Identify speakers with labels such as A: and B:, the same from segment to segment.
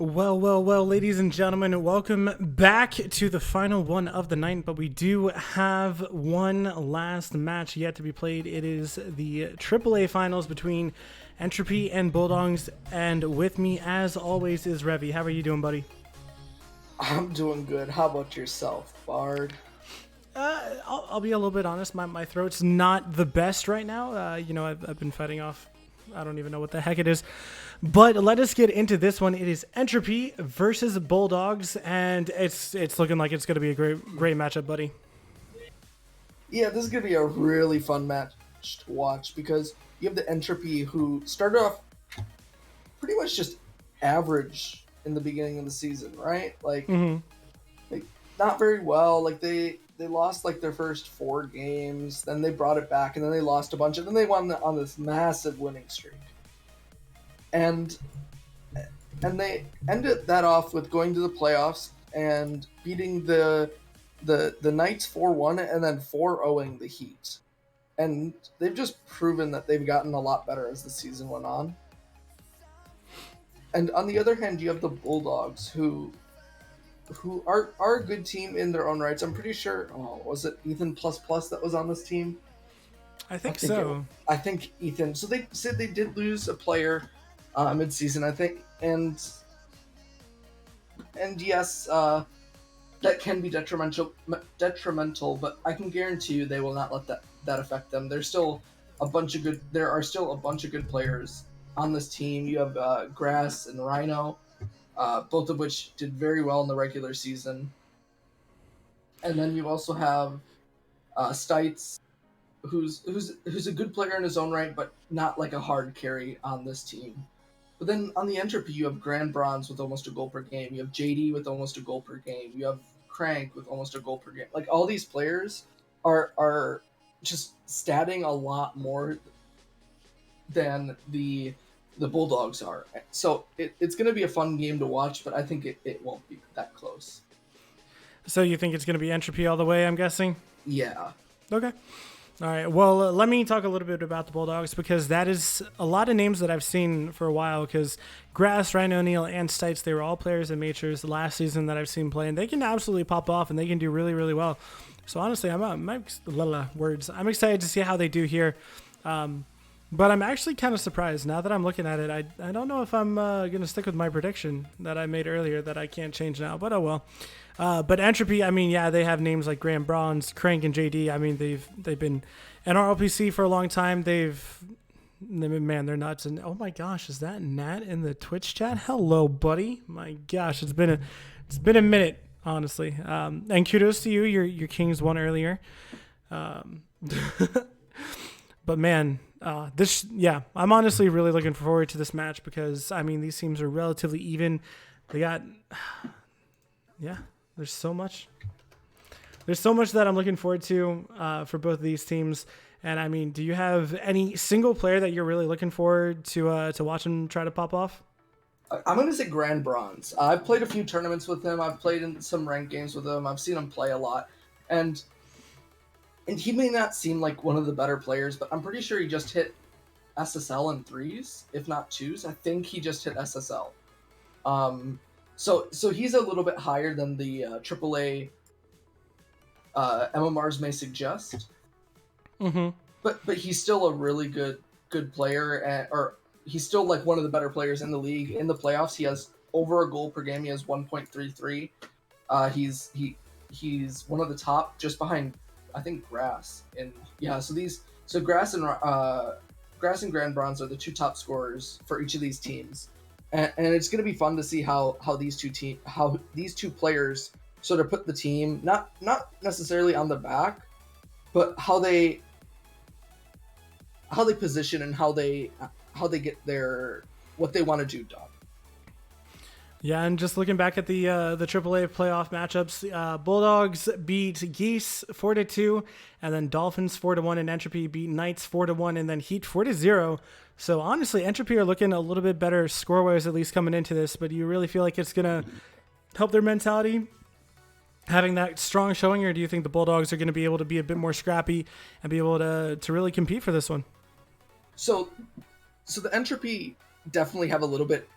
A: Well, ladies and gentlemen, welcome back to the final one of the night, but we do have one last match yet to be played. It is the AAA finals between Entropy and Bulldogs, and with me, as always, is Revy. How are you doing, buddy?
B: I'm doing good. How about yourself, Bard?
A: I'll be a little bit honest. My throat's not the best right now. I've been fighting off. I don't even know what the heck it is. But let us get into this one. It is Entropy versus Bulldogs, and it's looking like it's going to be a great matchup, buddy.
B: Yeah, this is going to be a really fun match to watch because you have the Entropy who started off pretty much just average in the beginning of the season, right? Like not very well. Like they lost like their first 4 games, then they brought it back, and then they lost a bunch, and then they won on this massive winning streak. And they ended that off with going to the playoffs and beating the Knights 4-1 and then 4-0ing the Heat. And they've just proven that they've gotten a lot better as the season went on. And on the other hand, you have the Bulldogs who are a good team in their own rights. I'm pretty sure, was it Ethan Plus Plus that was on this team?
A: I think so.
B: I think Ethan. So they said they did lose a player mid-season, I think, and yes, that can be detrimental. But I can guarantee you they will not let that affect them. There are still a bunch of good players on this team. You have Grass and Rhino, both of which did very well in the regular season, and then you also have Stites, who's a good player in his own right, but not like a hard carry on this team. But then on the Entropy, you have Grand Bronze with almost a goal per game. You have JD with almost a goal per game. You have Crank with almost a goal per game. Like, all these players are just statting a lot more than the Bulldogs are. So it's going to be a fun game to watch, but I think it won't be that close.
A: So you think it's going to be Entropy all the way, I'm guessing?
B: Yeah.
A: Okay. All right. Well, let me talk a little bit about the Bulldogs because that is a lot of names that I've seen for a while. Because Grass, Rhino O'Neal, and Stites, they were all players in majors last season that I've seen play, and they can absolutely pop off and they can do really, really well. So honestly, I'm excited to see how they do here. But I'm actually kind of surprised now that I'm looking at it. I don't know if I'm going to stick with my prediction that I made earlier that I can't change now, but oh well. But Entropy, I mean, yeah, they have names like Graham Bronze, Crank, and JD. I mean, they've been in RLPC for a long time. They're nuts. And oh my gosh, is that Nat in the Twitch chat? Hello, buddy. My gosh, it's been a minute, honestly. And kudos to you. Your Kings won earlier. But man, I'm honestly really looking forward to this match because I mean these teams are relatively even. They got, there's so much that I'm looking forward to for both of these teams. And I mean, do you have any single player that you're really looking forward to watch him try to pop off?
B: I'm going to say Grand Bronze. I've played a few tournaments with him. I've played in some ranked games with him. I've seen him play a lot, and he may not seem like one of the better players, but I'm pretty sure he just hit SSL in 3s, if not 2s. I think he just hit SSL. So he's a little bit higher than the AAA MMRs may suggest.
A: Mm-hmm.
B: But he's still a really good player, or he's still like one of the better players in the league. In the playoffs, he has over a goal per game. He has 1.33. He's one of the top, just behind, I think, Grass. So Grass and Grand Bronze are the 2 top scorers for each of these teams, and it's going to be fun to see how these two players sort of put the team not necessarily on the back, but how they position and how they get their what they want to do done.
A: Yeah, and just looking back at the AAA playoff matchups, Bulldogs beat Geese 4-2, and then Dolphins 4-1, and Entropy beat Knights 4-1, and then Heat 4-0. So honestly, Entropy are looking a little bit better score-wise, at least coming into this. But do you really feel like it's gonna help their mentality having that strong showing, or do you think the Bulldogs are going to be able to be a bit more scrappy and be able to really compete for this one?
B: So the Entropy definitely have a little bit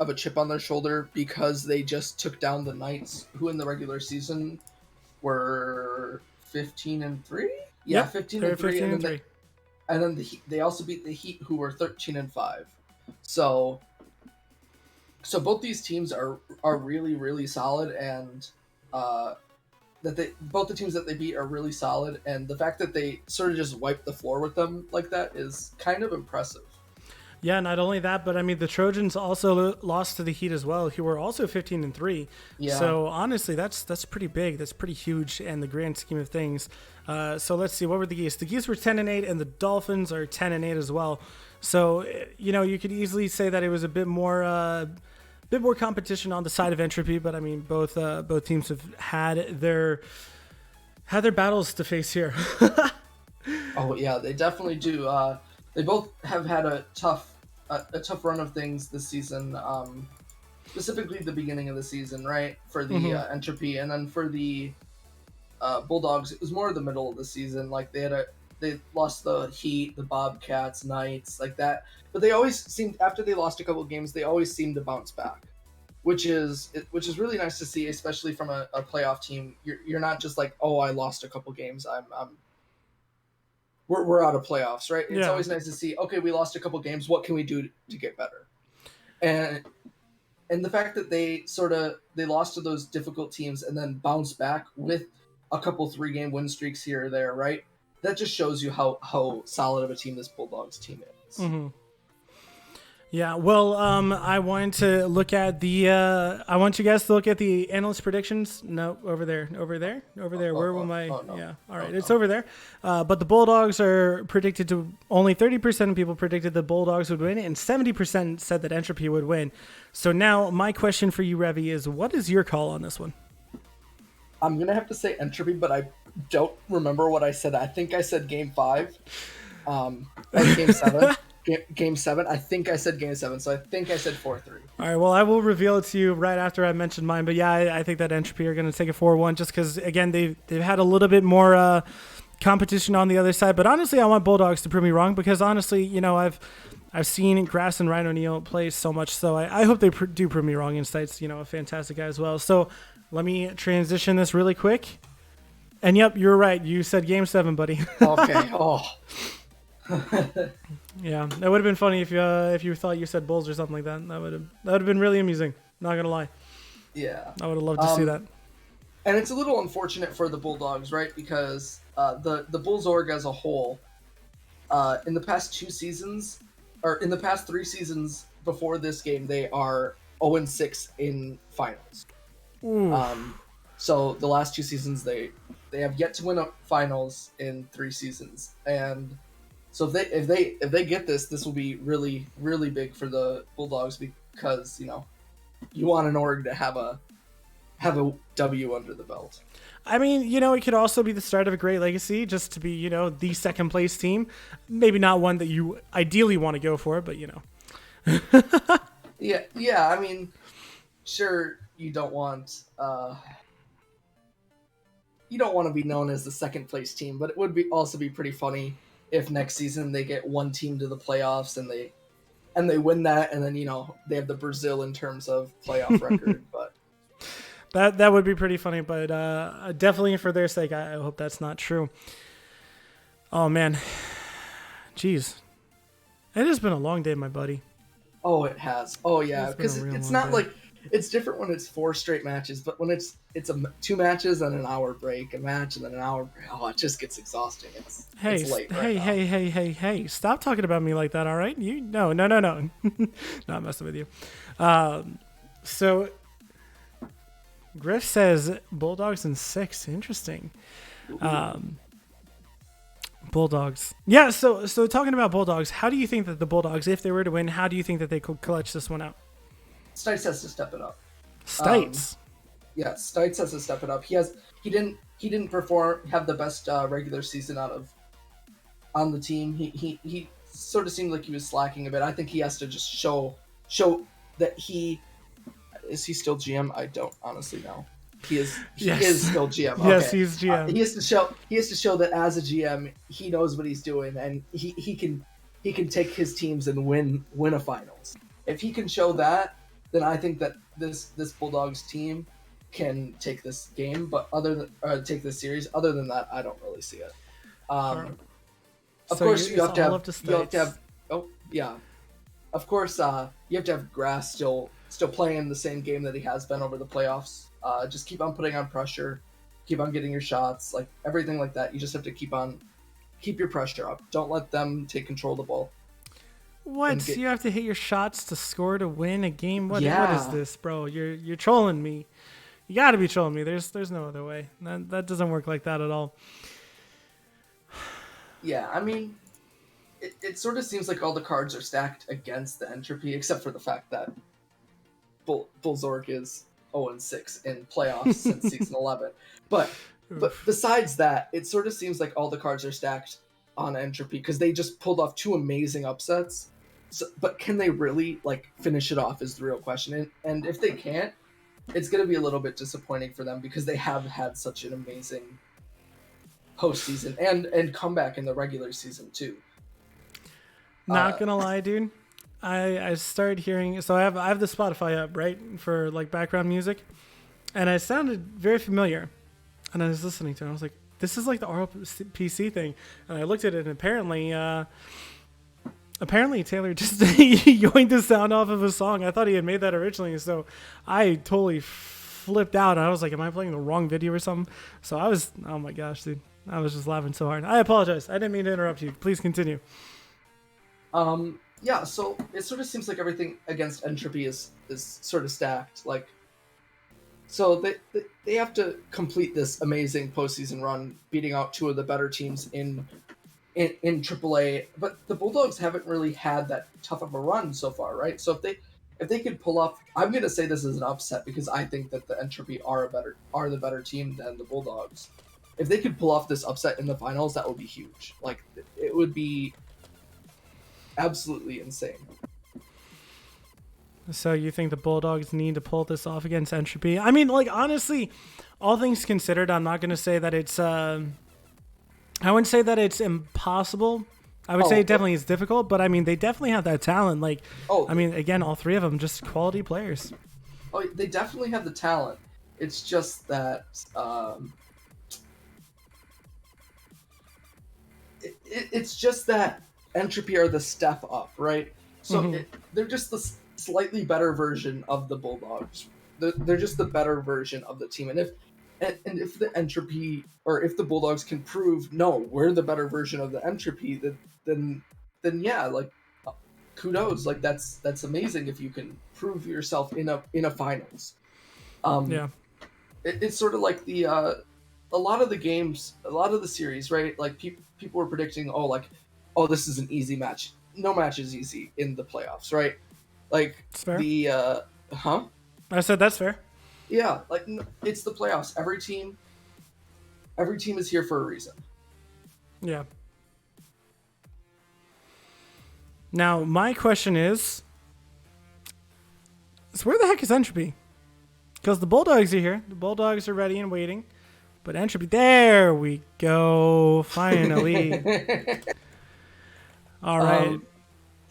B: of a chip on their shoulder because they just took down the Knights, who in the regular season were 15-3. Yeah,
A: Yep,
B: 15-3,
A: 15
B: and
A: and
B: then
A: 3.
B: they also beat the Heat, who were 13-5. So both these teams are really, really solid, and both the teams that they beat are really solid, and the fact that they sort of just wiped the floor with them like that is kind of impressive.
A: Yeah, not only that, but I mean the Trojans also lost to the Heat as well, who were also 15-3.
B: Yeah.
A: So honestly, that's pretty big. That's pretty huge in the grand scheme of things. So let's see, what were the Geese? The Geese were 10-8, and the Dolphins are 10-8 as well. So you could easily say that it was a bit more competition on the side of Entropy, but I mean both teams have had their battles to face here.
B: Oh yeah, they definitely do. They both have had a tough run of things this season. Specifically the beginning of the season, right? For the Entropy, and then for the Bulldogs, it was more the middle of the season. Like they lost the Heat, the Bobcats, Knights, like that. But they always seemed, after they lost a couple of games, they always seemed to bounce back, which is really nice to see, especially from a playoff team. You're not just like, oh, I lost a couple games, we're out of playoffs, right? It's always nice to see, okay, we lost a couple games, what can we do to get better? And the fact that they lost to those difficult teams and then bounced back with a couple 3-game win streaks here or there, right? That just shows you how solid of a team this Bulldogs team is.
A: Mm-hmm. Yeah, well, I want to look at I want you guys to look at the analyst predictions. No, over there. Where will my?
B: No.
A: Yeah, all right, it's over there. But the Bulldogs are predicted to. Only 30% of people predicted the Bulldogs would win, and 70% said that Entropy would win. So now my question for you, Revy, is what is your call on this one?
B: I'm gonna have to say Entropy, but I don't remember what I said. I think I said Game 5, Game 7. Game 7. I think I said Game 7, so I think I said 4-3.
A: All right, well, I will reveal it to you right after I mention mine. But yeah, I think that Entropy are going to take a 4-1 just because, again, they've had a little bit more competition on the other side. But honestly, I want Bulldogs to prove me wrong because, honestly, I've seen Grass and Ryan O'Neal play so much, so I hope they do prove me wrong. Insight's, a fantastic guy as well. So let me transition this really quick. And, yep, you're right. You said Game 7, buddy.
B: Okay. Oh.
A: Yeah, that would have been funny if you thought you said Bulls or something like that. That would have been really amusing. Not gonna lie.
B: Yeah,
A: I would have loved to see that.
B: And it's a little unfortunate for the Bulldogs, right? Because the Bulls org as a whole, in the past 2 seasons, or in the past 3 seasons before this game, they are 0-6 in finals.
A: Ooh.
B: So the last 2 seasons, they have yet to win a finals in 3 seasons, and so if they get this will be really, really big for the Bulldogs because you want an org to have a W under the belt.
A: I mean, it could also be the start of a great legacy, just to be the second place team. Maybe not one that you ideally want to go for, but
B: Yeah. I mean, sure, you don't want to be known as the second place team, but it would also be pretty funny if next season they get one team to the playoffs and they win that, and then they have the Brazil in terms of playoff record. But
A: that would be pretty funny. But definitely for their sake, I hope that's not true. Oh man, jeez, it has been a long day, my buddy.
B: Oh, it has. Oh yeah, because it's not like it's different when it's 4 straight matches, but when it's 2 matches and an hour break, a match and then an hour break, it just gets exhausting. It's late right now.
A: Hey! Stop talking about me like that, all right? No. Not messing with you. So Griff says Bulldogs in 6. Interesting. Bulldogs. Yeah. So talking about Bulldogs, how do you think that the Bulldogs, if they were to win, how do you think that they could clutch this one out?
B: Stites has to step it up.
A: Stites.
B: Yeah, Stites has to step it up. He didn't have the best regular season on the team. He sort of seemed like he was slacking a bit. I think he has to just show that is he still GM? I don't honestly know. He is still GM. Okay.
A: Yes, he's GM.
B: He has to show that as a GM he knows what he's doing, and he can take his teams and win a finals. If he can show that, then I think that this Bulldogs team can take this game, but take this series. Other than that, I don't really see it.
A: Right.
B: Of
A: So
B: course, you have to
A: States.
B: Oh yeah, of course, you have to have Grass still playing the same game that he has been over the playoffs. Just keep on putting on pressure, keep on getting your shots, like everything like that. You just have to keep your pressure up. Don't let them take control of the ball.
A: What? You have to hit your shots to score to win a game? What is this, bro? You're trolling me. You got to be trolling me. There's no other way. That doesn't work like that at all.
B: Yeah, I mean, it sort of seems like all the cards are stacked against the Entropy, except for the fact that Bullzorg is 0-6 in playoffs since season 11. But besides that, it sort of seems like all the cards are stacked on Entropy because they just pulled off 2 amazing upsets. So, but can they really like finish it off is the real question. And if they can't, it's going to be a little bit disappointing for them because they have had such an amazing postseason and comeback in the regular season too.
A: Not gonna lie, dude. I started hearing. So I have the Spotify up, right, for like background music, and it sounded very familiar. And I was listening to it. I was like, "This is like the RLPC thing." And I looked at it, and apparently Taylor just yoinked the sound off of a song. I thought he had made that originally, so I totally flipped out. I was like, "Am I playing the wrong video or something?" So I was, oh my gosh, dude. I was just laughing so hard. I apologize. I didn't mean to interrupt you. Please continue.
B: Yeah, so it sort of seems like everything against Entropy is sort of stacked. Like, so they have to complete this amazing postseason run, beating out 2 of the better teams in AAA. But the Bulldogs haven't really had that tough of a run so far, right? So if they could pull off, I'm gonna say this is an upset because I think that the Entropy are the better team than the Bulldogs. If they could pull off this upset in the finals, that would be huge. Like, it would be absolutely insane.
A: So you think the Bulldogs need to pull this off against Entropy? I mean, like, honestly, all things considered, I'm not going to say that it's I wouldn't say that it's impossible. I would say it definitely is difficult, but I mean, they definitely have that talent. Like, I mean, again, all 3 of them just quality players.
B: Oh, they definitely have the talent. It's just that it's just that Entropy are the step up, right? So they're just the slightly better version of the Bulldogs. They're just the better version of the team. And if the Entropy, or if the Bulldogs can prove, no, we're the better version of the Entropy, then yeah, like, kudos. Like, that's amazing if you can prove yourself in a finals.
A: Yeah.
B: It's sort of like the a lot of the games, a lot of the series, right? Like, people were predicting, oh, this is an easy match. No match is easy in the playoffs, right? Like,
A: that's fair.
B: I
A: said that's fair.
B: Yeah, like, it's the playoffs. Every team is here for a reason.
A: Yeah. Now, my question is where the heck is Entropy? Because the Bulldogs are here. The Bulldogs are ready and waiting. But Entropy, there we go. Finally. All right.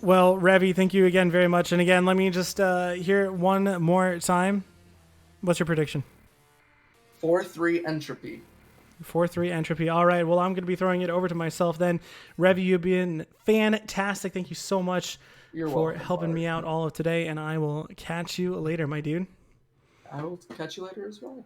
A: Well, Revy, thank you again very much. And again, let me just hear it one more time. What's your prediction?
B: 4-3 Entropy.
A: 4-3 Entropy. All right. Well, I'm going to be throwing it over to myself then. Revy, you've been fantastic. Thank you so much for helping me out all of today. And I will catch you later, my dude.
B: I will catch you later as well.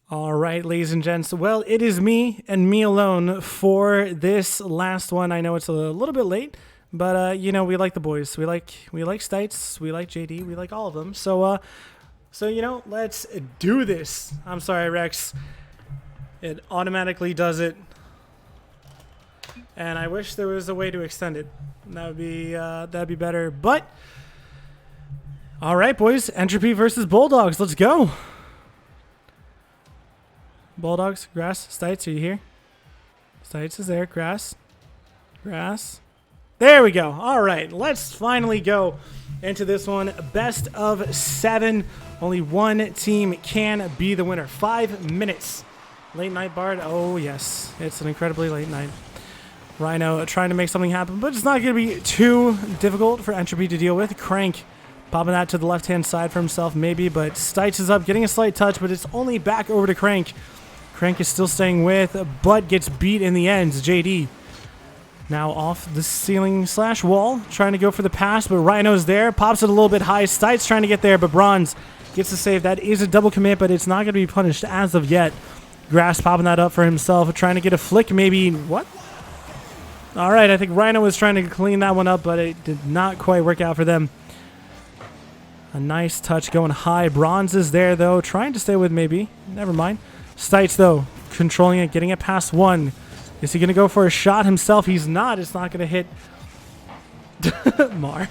A: All right, ladies and gents. Well, it is me and me alone for this last one. I know it's a little bit late, but we like the boys. We like Stites. We like JD. We like all of them. So let's do this. I'm sorry, Rex. It automatically does it, and I wish there was a way to extend it. That'd be better. But all right, boys. Entropy versus Bulldogs. Let's go. Bulldogs, Grass, Stites, are you here? Stites is there. Grass. There we go. All right, let's finally go into this one. Best of 7. Only one team can be the winner. 5 minutes. Late night Bard. Oh, yes. It's an incredibly late night. Rhino trying to make something happen, but it's not going to be too difficult for Entropy to deal with. Crank Popping that to the left-hand side for himself, maybe, but Stites is up, getting a slight touch, but it's only back over to Crank. Crank is still staying with, but gets beat in the end. JD now off the ceiling / wall, trying to go for the pass, but Rhino's there, pops it a little bit high. Stites trying to get there, but Bronze gets the save. That is a double commit, but it's not going to be punished as of yet. Grass popping that up for himself, trying to get a flick, maybe. What? All right, I think Rhino was trying to clean that one up, but it did not quite work out for them. A nice touch going high. Bronze is there, though, trying to stay with maybe. Never mind. Stites, though, controlling it, getting it past one. Is he going to go for a shot himself? He's not. It's not going to hit Mar.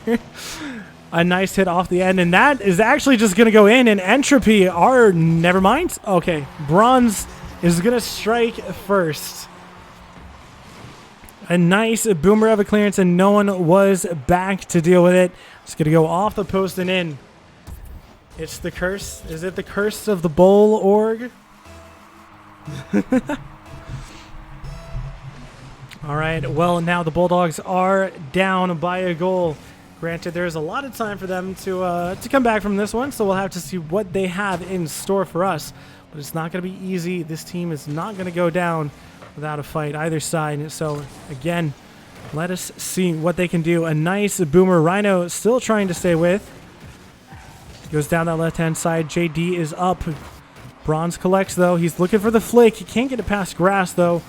A: A nice hit off the end, and that is actually just going to go in, and Entropy are... Never mind. Okay, Bronze is going to strike first. A nice boomer of a clearance, and no one was back to deal with it. It's going to go off the post and in. It's the curse. Is it the curse of the bowl org? All right, well, now the Bulldogs are down by a goal. Granted, there's a lot of time for them to come back from this one, so we'll have to see what they have in store for us. But it's not going to be easy. This team is not going to go down without a fight either side. So, again, let us see what they can do. A nice boomer. Rhino still trying to stay with. Goes down that left-hand side. JD is up. Bronze collects, though. He's looking for the flick. He can't get it past Grass, though.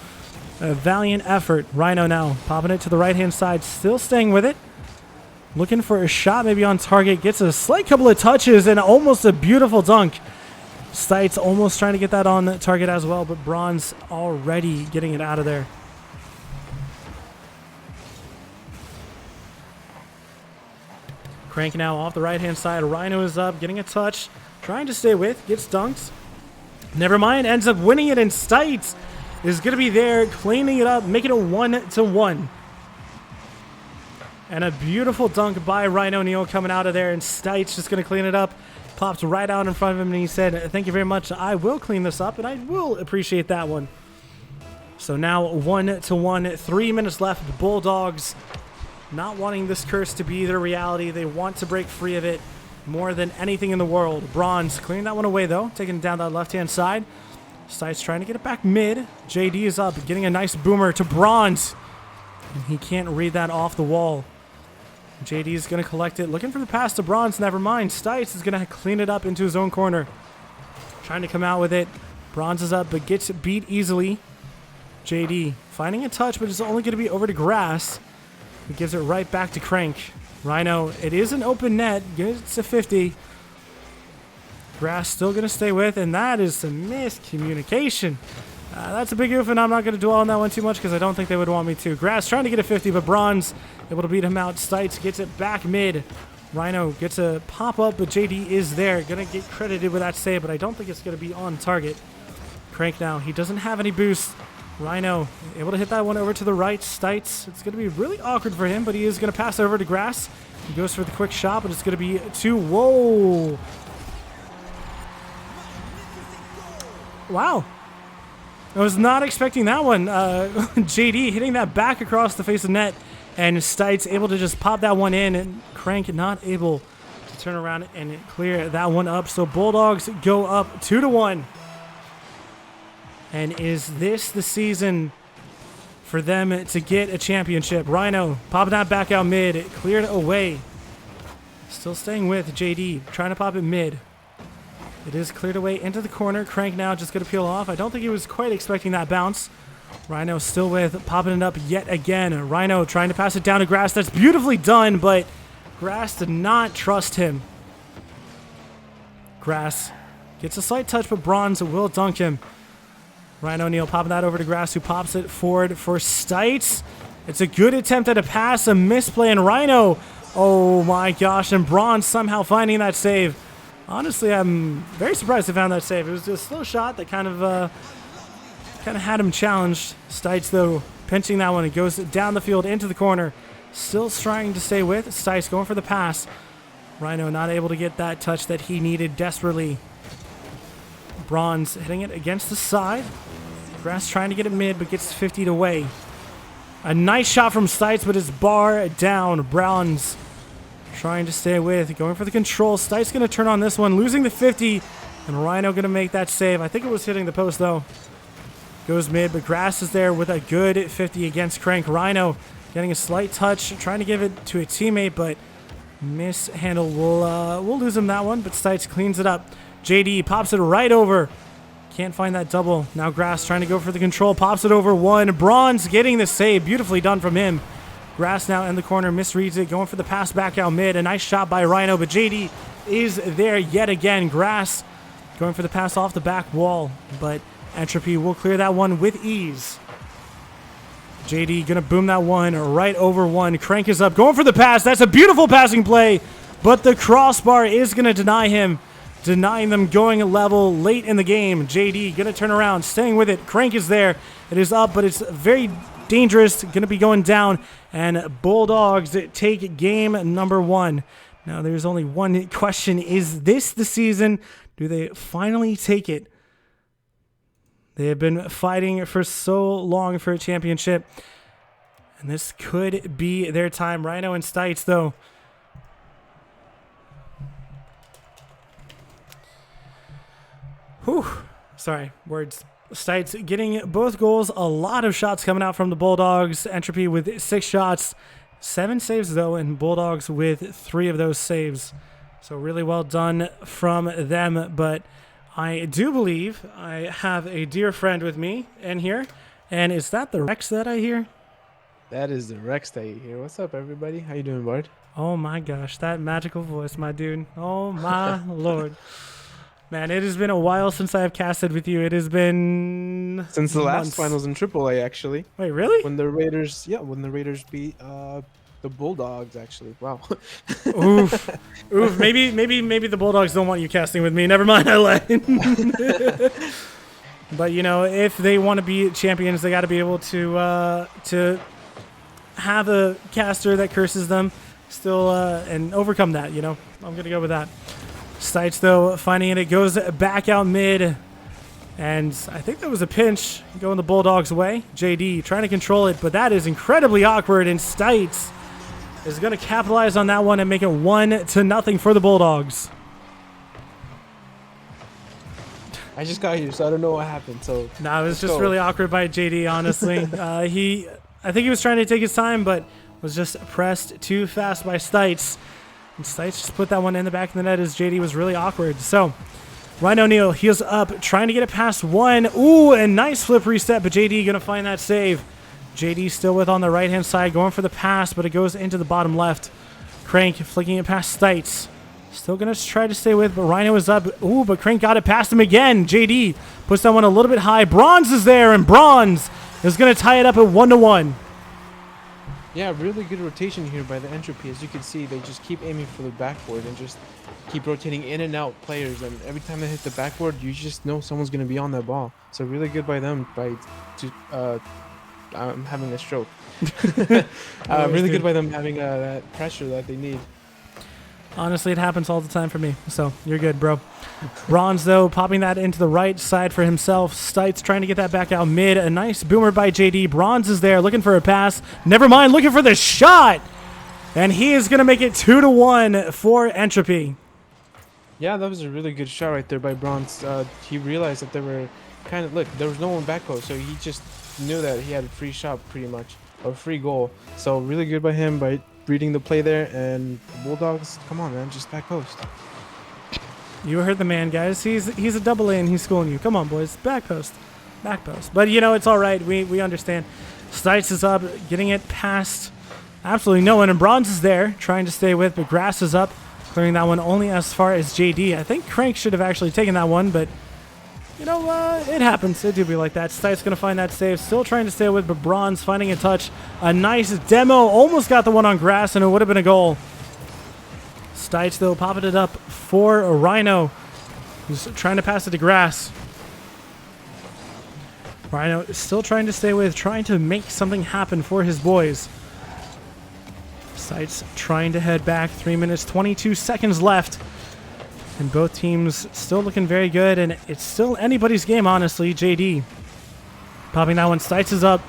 A: A valiant effort. Rhino now popping it to the right-hand side. Still staying with it. Looking for a shot maybe on target. Gets a slight couple of touches and almost a beautiful dunk. Stites almost trying to get that on target as well, but Bronze already getting it out of there. Crank now off the right-hand side. Rhino is up, getting a touch. Trying to stay with. Gets dunked. Never mind. Ends up winning it, and Stites is going to be there, cleaning it up, making it 1-1. And a beautiful dunk by Rhino Neal coming out of there, and Stites just going to clean it up. Popped right out in front of him, and he said, "Thank you very much. I will clean this up, and I will appreciate that one." So now 1-1, 3 minutes left. The Bulldogs not wanting this curse to be their reality. They want to break free of it more than anything in the world. Bronze clearing that one away, though, taking it down that left-hand side. Stites trying to get it back mid. JD is up, getting a nice boomer to Bronze. And he can't read that off the wall. JD is going to collect it. Looking for the pass to Bronze. Never mind. Stites is going to clean it up into his own corner. Trying to come out with it. Bronze is up, but gets beat easily. JD finding a touch, but it's only going to be over to Grass. He gives it right back to Crank. Rhino, it is an open net. Gets a 50. Grass still going to stay with, and that is some miscommunication. That's a big oof, and I'm not going to dwell on that one too much because I don't think they would want me to. Grass trying to get a 50, but Bronze able to beat him out. Stites gets it back mid. Rhino gets a pop-up, but JD is there. Going to get credited with that save, but I don't think it's going to be on target. Crank now. He doesn't have any boost. Rhino able to hit that one over to the right. Stites, it's going to be really awkward for him, but he is going to pass over to Grass. He goes for the quick shot, but it's going to be two. Whoa. Wow. I was not expecting that one. JD hitting that back across the face of net, and Stites able to just pop that one in, and Crank not able to turn around and clear that one up. So Bulldogs go up 2-1. And is this the season for them to get a championship? Rhino popping that back out mid. It cleared away. Still staying with JD. Trying to pop it mid. It is cleared away into the corner. Crank now just going to peel off. I don't think he was quite expecting that bounce. Rhino still with, popping it up yet again. Rhino trying to pass it down to Grass. That's beautifully done, but Grass did not trust him. Grass gets a slight touch, but Bronze will dunk him. Rhino Neal popping that over to Grass, who pops it forward for Stites. It's a good attempt at a pass, a misplay, and Rhino, oh my gosh, and Bronze somehow finding that save. Honestly, I'm very surprised they found that save. It was a slow shot that kind of had him challenged. Stites, though, pinching that one. It goes down the field into the corner. Still trying to stay with. Stites going for the pass. Rhino not able to get that touch that he needed desperately. Bronze hitting it against the side. Grass trying to get it mid, but gets 50'd away. A nice shot from Stites, but his bar down. Bronze trying to stay with, going for the control. Stites going to turn on this one, losing the 50, and Rhino going to make that save. I think it was hitting the post, though. Goes mid, but Grass is there with a good 50 against Crank. Rhino getting a slight touch, trying to give it to a teammate, but mishandle. We'll lose him that one, but Stites cleans it up. JD pops it right over. Can't find that double. Now Grass trying to go for the control. Pops it over one. Bronze getting the save. Beautifully done from him. Grass now in the corner. Misreads it. Going for the pass back out mid. A nice shot by Rhino, but JD is there yet again. Grass going for the pass off the back wall, but Entropy will clear that one with ease. JD gonna boom that one right over one. Crank is up. Going for the pass. That's a beautiful passing play, but the crossbar is gonna deny him. Denying them going level late in the game. JD going to turn around, staying with it. Crank is there. It is up, but it's very dangerous. Going to be going down. And Bulldogs take game number 1. Now, there's only one question. Is this the season? Do they finally take it? They have been fighting for so long for a championship. And this could be their time. Rhino and Stites, though. Whew. Sorry, words. Stites getting both goals. A lot of shots coming out from the Bulldogs. Entropy with 6 shots. 7 saves, though, and Bulldogs with 3 of those saves. So really well done from them. But I do believe I have a dear friend with me in here. And is that the Rex that I hear?
C: That is the Rex that you hear. What's up, everybody? How you doing, Bard?
A: Oh, my gosh. That magical voice, my dude. Oh, my Lord. Man, it has been a while since I have casted with you. It has been
C: since the
A: months.
C: last finals in AAA, actually.
A: Wait, really?
C: When the Raiders beat the Bulldogs, actually. Wow.
A: Oof. Maybe the Bulldogs don't want you casting with me. Never mind, I lied. But you know, if they want to be champions, they got to be able to have a caster that curses them, still and overcome that. You know, I'm gonna go with that. Stites, though, finding it. It goes back out mid. And I think that was a pinch going the Bulldogs' way. JD trying to control it, but that is incredibly awkward. And Stites is going to capitalize on that one and make it 1-0 for the Bulldogs.
C: I just got here, so I don't know what happened. So
A: No, it was just really awkward by JD, honestly. I think he was trying to take his time, but was just pressed too fast by Stites. And Stites just put that one in the back of the net as JD was really awkward. So, Ryan O'Neal heels up, trying to get it past one. Ooh, and nice flip reset, but JD going to find that save. JD still with on the right-hand side, going for the pass, but it goes into the bottom left. Crank flicking it past Stites. Still going to try to stay with, but Rhino is up. Ooh, but Crank got it past him again. JD puts that one a little bit high. Bronze is there, and Bronze is going to tie it up at 1-1.
C: Yeah, really good rotation here by the Entropy. As you can see, they just keep aiming for the backboard and just keep rotating in and out players. And every time they hit the backboard, you just know someone's going to be on that ball. So really good by them. I'm having a stroke. Really good by them having that pressure that they need.
A: Honestly, it happens all the time for me. So you're good, bro. Bronze, though, popping that into the right side for himself. Stites trying to get that back out mid. A nice boomer by JD. Bronze is there looking for a pass. Never mind, looking for the shot. And he is going to make it 2-1 for Entropy.
C: Yeah, that was a really good shot right there by Bronze. He realized that there was no one back post, so he just knew that he had a free shot pretty much, or free goal. So really good by him by reading the play there. And Bulldogs, come on, man, just back post.
A: You heard the man, guys. He's a AA and he's schooling you. Come on, boys. Back post. Back post. But, you know, it's all right. We understand. Stites is up, getting it past absolutely no one. And Bronze is there, trying to stay with, but Grass is up, clearing that one only as far as JD. I think Crank should have actually taken that one, but, you know, it happens. It do be like that. Stites going to find that save. Still trying to stay with, but Bronze finding a touch. A nice demo. Almost got the one on Grass, and it would have been a goal. Stites, though, popping it up for a Rhino, who's trying to pass it to Grass. Rhino is still trying to stay with, trying to make something happen for his boys. Stites trying to head back. 3 minutes, 22 seconds left. And both teams still looking very good, and it's still anybody's game, honestly. JD popping that one. Stites is up,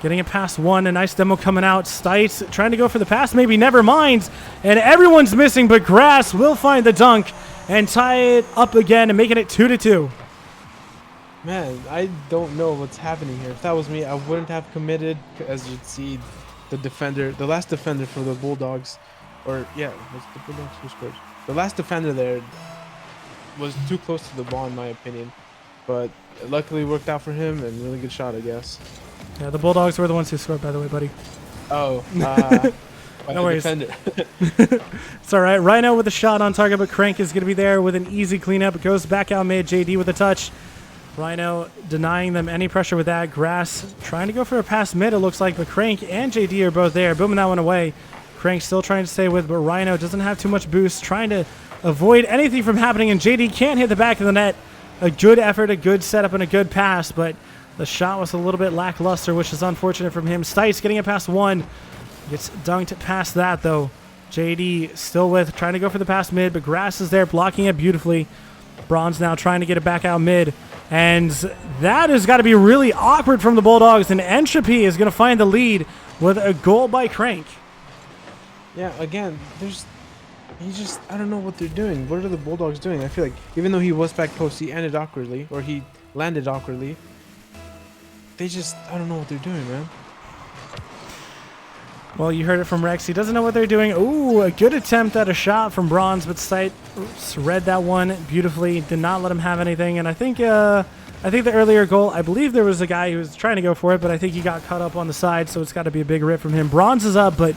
A: Getting it past one. A nice demo coming out. Stites trying to go for the pass. Maybe never mind. And everyone's missing, but Grass will find the dunk and tie it up again and making it 2-2.
C: Man, I don't know what's happening here. If that was me, I wouldn't have committed. As you'd see, the last defender for the Bulldogs, or yeah, was the Bulldogs who scored? The last defender there was too close to the ball, in my opinion. But it luckily worked out for him, and really good shot, I guess.
A: Yeah, the Bulldogs were the ones who scored, by the way, buddy.
C: Oh,
A: no worries.
C: Defender.
A: It's all right. Rhino with a shot on target, but Crank is going to be there with an easy cleanup. It goes back out mid. JD with a touch. Rhino denying them any pressure with that. Grass trying to go for a pass mid, it looks like, but Crank and JD are both there. Booming that one away. Crank still trying to stay with, but Rhino doesn't have too much boost. Trying to avoid anything from happening, and JD can't hit the back of the net. A good effort, a good setup, and a good pass, but the shot was a little bit lackluster, which is unfortunate from him. Stites getting it past one. Gets dunked past that, though. JD still with, trying to go for the pass mid, but Grass is there blocking it beautifully. Bronze now trying to get it back out mid. And that has got to be really awkward from the Bulldogs, and Entropy is going to find the lead with a goal by Crank.
C: Yeah, again, I don't know what they're doing. What are the Bulldogs doing? I feel like even though he was back post, he ended awkwardly, or he landed awkwardly. I don't know what they're doing, man.
A: Well, you heard it from Rex. He doesn't know what they're doing. Ooh, a good attempt at a shot from Bronze, but Sight read that one beautifully. Did not let him have anything. And I think the earlier goal, I believe there was a guy who was trying to go for it, but I think he got caught up on the side, so it's got to be a big rip from him. Bronze is up, but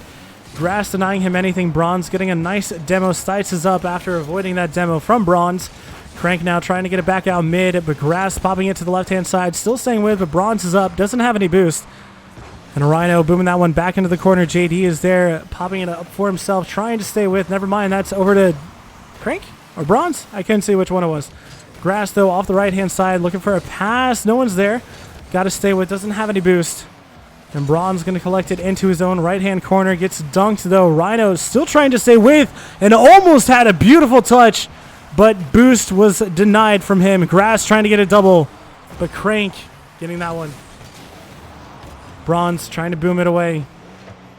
A: Grass denying him anything. Bronze getting a nice demo. Stites is up after avoiding that demo from Bronze. Crank now trying to get it back out mid, but Grass popping it to the left-hand side. Still staying with, but Bronze is up. Doesn't have any boost. And Rhino booming that one back into the corner. JD is there, popping it up for himself, trying to stay with. Never mind, that's over to Crank or Bronze? I couldn't see which one it was. Grass, though, off the right-hand side, looking for a pass. No one's there. Got to stay with. Doesn't have any boost. And Bronze going to collect it into his own right-hand corner. Gets dunked, though. Rhino still trying to stay with and almost had a beautiful touch, but boost was denied from him. Grass trying to get a double, but Crank getting that one. Bronze trying to boom it away.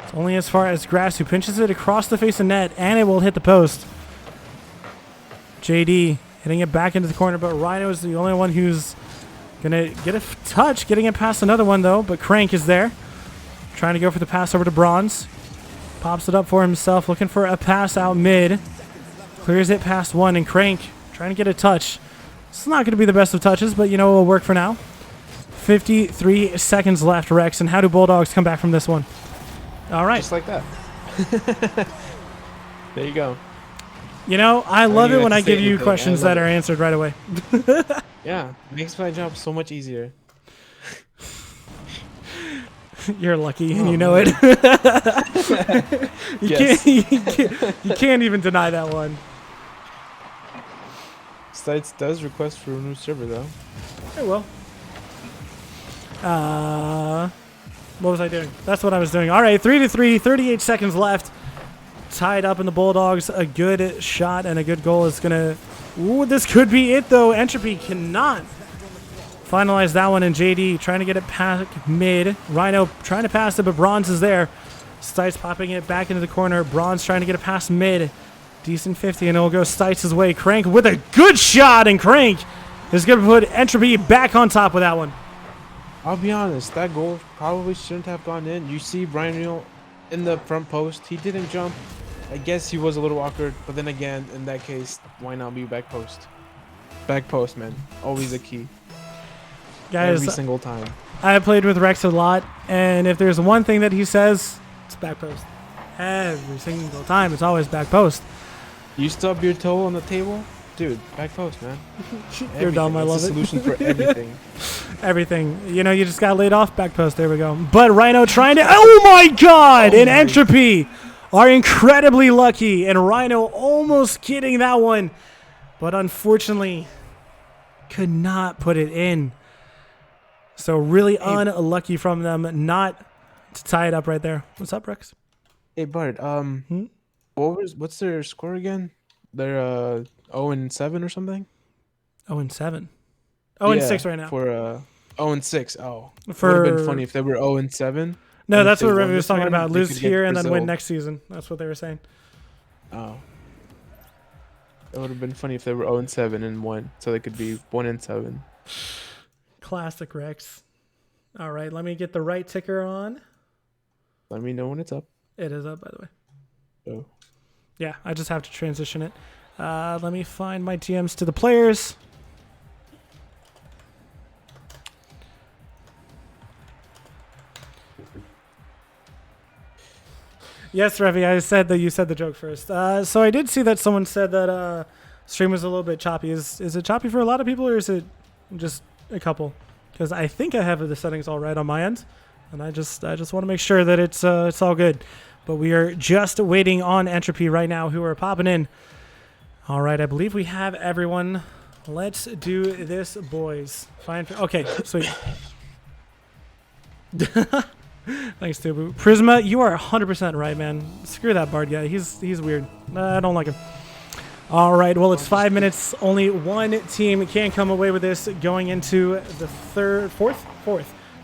A: It's only as far as Grass, who pinches it across the face of net, and it will hit the post. JD hitting it back into the corner, but Rhino is the only one who's going to get a touch, getting it past another one, though, but Crank is there. Trying to go for the pass over to Bronze. Pops it up for himself, looking for a pass out mid. Clears it past one, and Crank trying to get a touch. It's not going to be the best of touches, but, you know, it'll work for now. 53 seconds left, Rex, and how do Bulldogs come back from this one? All right.
C: Just like that. There you go.
A: You know, I love it when I give you questions that are answered right away.
C: Yeah, makes my job so much easier.
A: You're lucky, and you know it. You can't even deny that one.
C: Stites does request for a new server, though.
A: It will. What was I doing? That's what I was doing. All right, 3-3, 38 seconds left. Tied up in the Bulldogs. A good shot and a good goal is going to... Ooh, this could be it, though. Entropy cannot finalize that one, and JD trying to get it past mid. Rhino trying to pass it, but Bronze is there. Stites popping it back into the corner. Bronze trying to get it past mid. Decent 50, and it'll go Stites' way. Crank with a good shot, and Crank is going to put Entropy back on top with that one.
C: I'll be honest, that goal probably shouldn't have gone in. You see Brian Neal in the front post. He didn't jump. I guess he was a little awkward, but then again, in that case, why not be back post? Back post, man. Always a key.
A: Guys,
C: every single time.
A: I have played with Rex a lot, and if there's one thing that he says, it's back post. Every single time, it's always back post.
C: You stub your toe on the table? Dude, back post, man.
A: You're dumb, I love it.
C: It's a solution for everything.
A: Everything. You know, you just got laid off, back post. There we go. But Rhino trying to... Oh, my God! And Entropy are incredibly lucky, and Rhino almost getting that one, but unfortunately could not put it in. So really unlucky from them not to tie it up right there. What's up, Rex?
C: Hey, Bart. What's their score again? They're 0-7 or something.
A: 0-7. 0-6 right now.
C: For 0-6. Oh, it
A: For
C: would have been funny if they were 0-7.
A: no,
C: And
A: that's
C: if
A: what
C: they
A: Revy
C: won
A: was
C: this
A: talking
C: one,
A: about.
C: they
A: Lose
C: could get
A: here and then win
C: Brazil.
A: next season. That's what they were saying.
C: Oh. It would have been funny if they were 0-7 and won, so they could be 1-7.
A: Classic Rex. All right, let me get the right ticker on.
C: Let me know when it's up.
A: It is up, by the way.
C: Oh.
A: Yeah, I just have to transition it. Let me find my GMs to the players. Yes, Revy, I said that you said the joke first. So I did see that someone said that stream was a little bit choppy. Is it choppy for a lot of people, or is it just a couple? Because I think I have the settings all right on my end, and I just want to make sure that it's all good. But we are just waiting on Entropy right now, who are popping in. All right, I believe we have everyone. Let's do this, boys. Fine. Okay, sweet. Thanks, Tubu. Prisma, you are 100% right, man. Screw that Bard guy. He's weird. I don't like him. All right, well, it's 5 minutes. Only one team can come away with this going into the fourth.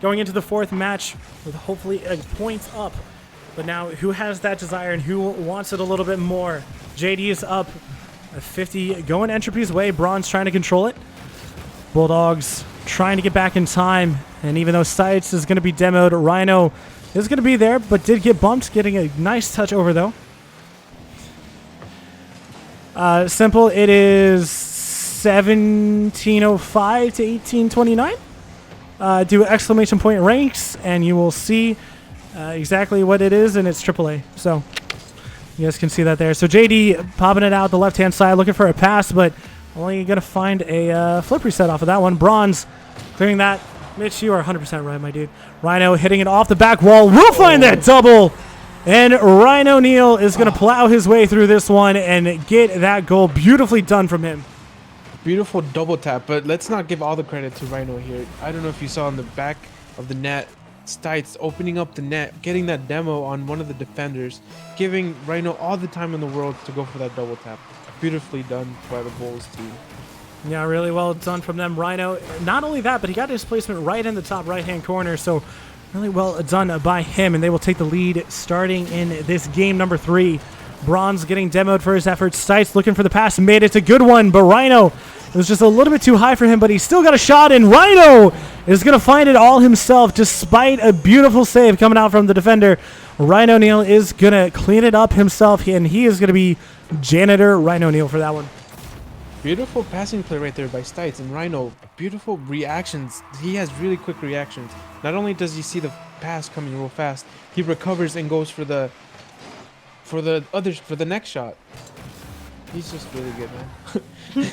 A: Going into the fourth match with hopefully a point up. But now, who has that desire and who wants it a little bit more? JD is up at 50, going Entropy's way. Bronze trying to control it. Bulldogs trying to get back in time. And even though Sights is going to be demoed, Rhino is going to be there, but did get bumped, getting a nice touch over, though. Simple, it is 1705 to 1829. Do exclamation point ranks, and you will see exactly what it is, and it's AAA. So you guys can see that there. So JD popping it out the left-hand side, looking for a pass, but only going to find a flip reset off of that one. Bronze clearing that. Mitch, you are 100% right, my dude. Rhino hitting it off the back wall. We'll find that double. And Rhino Neal is going to plow his way through this one and get that goal. Beautifully done from him.
C: Beautiful double tap, but let's not give all the credit to Rhino here. I don't know if you saw in the back of the net, Stites opening up the net, getting that demo on one of the defenders, giving Rhino all the time in the world to go for that double tap. Beautifully done by the Bulls team.
A: Yeah, really well done from them. Rhino, not only that, but he got his placement right in the top right-hand corner, so really well done by him, and they will take the lead starting in this game number 3. Bronze getting demoed for his efforts. Stites looking for the pass, made it a good one, but Rhino, it was just a little bit too high for him, but he still got a shot, and Rhino is going to find it all himself despite a beautiful save coming out from the defender. Rhino Neal is going to clean it up himself, and he is going to be janitor Rhino Neal for that one.
C: Beautiful passing play right there by Stites, and Rhino, beautiful reactions. He has really quick reactions. Not only does he see the pass coming real fast, he recovers and goes for the next shot. He's just really good, man.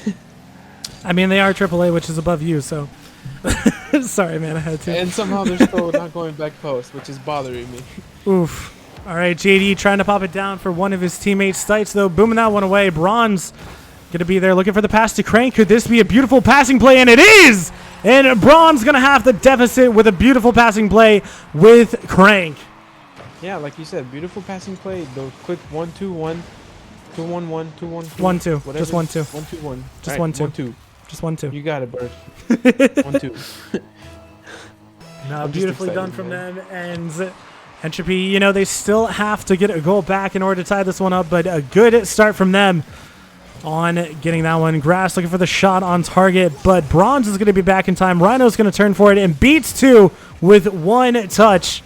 A: I mean, they are AAA, which is above you, so sorry, man, I had to.
C: And somehow they're still not going back post, which is bothering me.
A: Oof. All right, JD trying to pop it down for one of his teammates. Stites, though, booming that one away. Bronze going to be there looking for the pass to Crank. Could this be a beautiful passing play? And it is! And Bronze going to have the deficit with a beautiful passing play with Crank.
C: Yeah, like you said, beautiful passing play. Those quick 1-2-1, 2-1-1, 2-1-2.
A: 1-2.
C: Whatever.
A: Just 1-2.
C: 1-2-1.
A: Just
C: All right,
A: 1-2.
C: 1-2.
A: Just 1-2.
C: You got it, Bird. 1-2.
A: No,
C: I'm just
A: beautifully
C: excited,
A: done from
C: man.
A: them. And Entropy, you know, they still have to get a goal back in order to tie this one up, but a good start from them on getting that one. Grass looking for the shot on target, but Bronze is going to be back in time. Rhino's going to turn for it and beats 2 with 1 touch.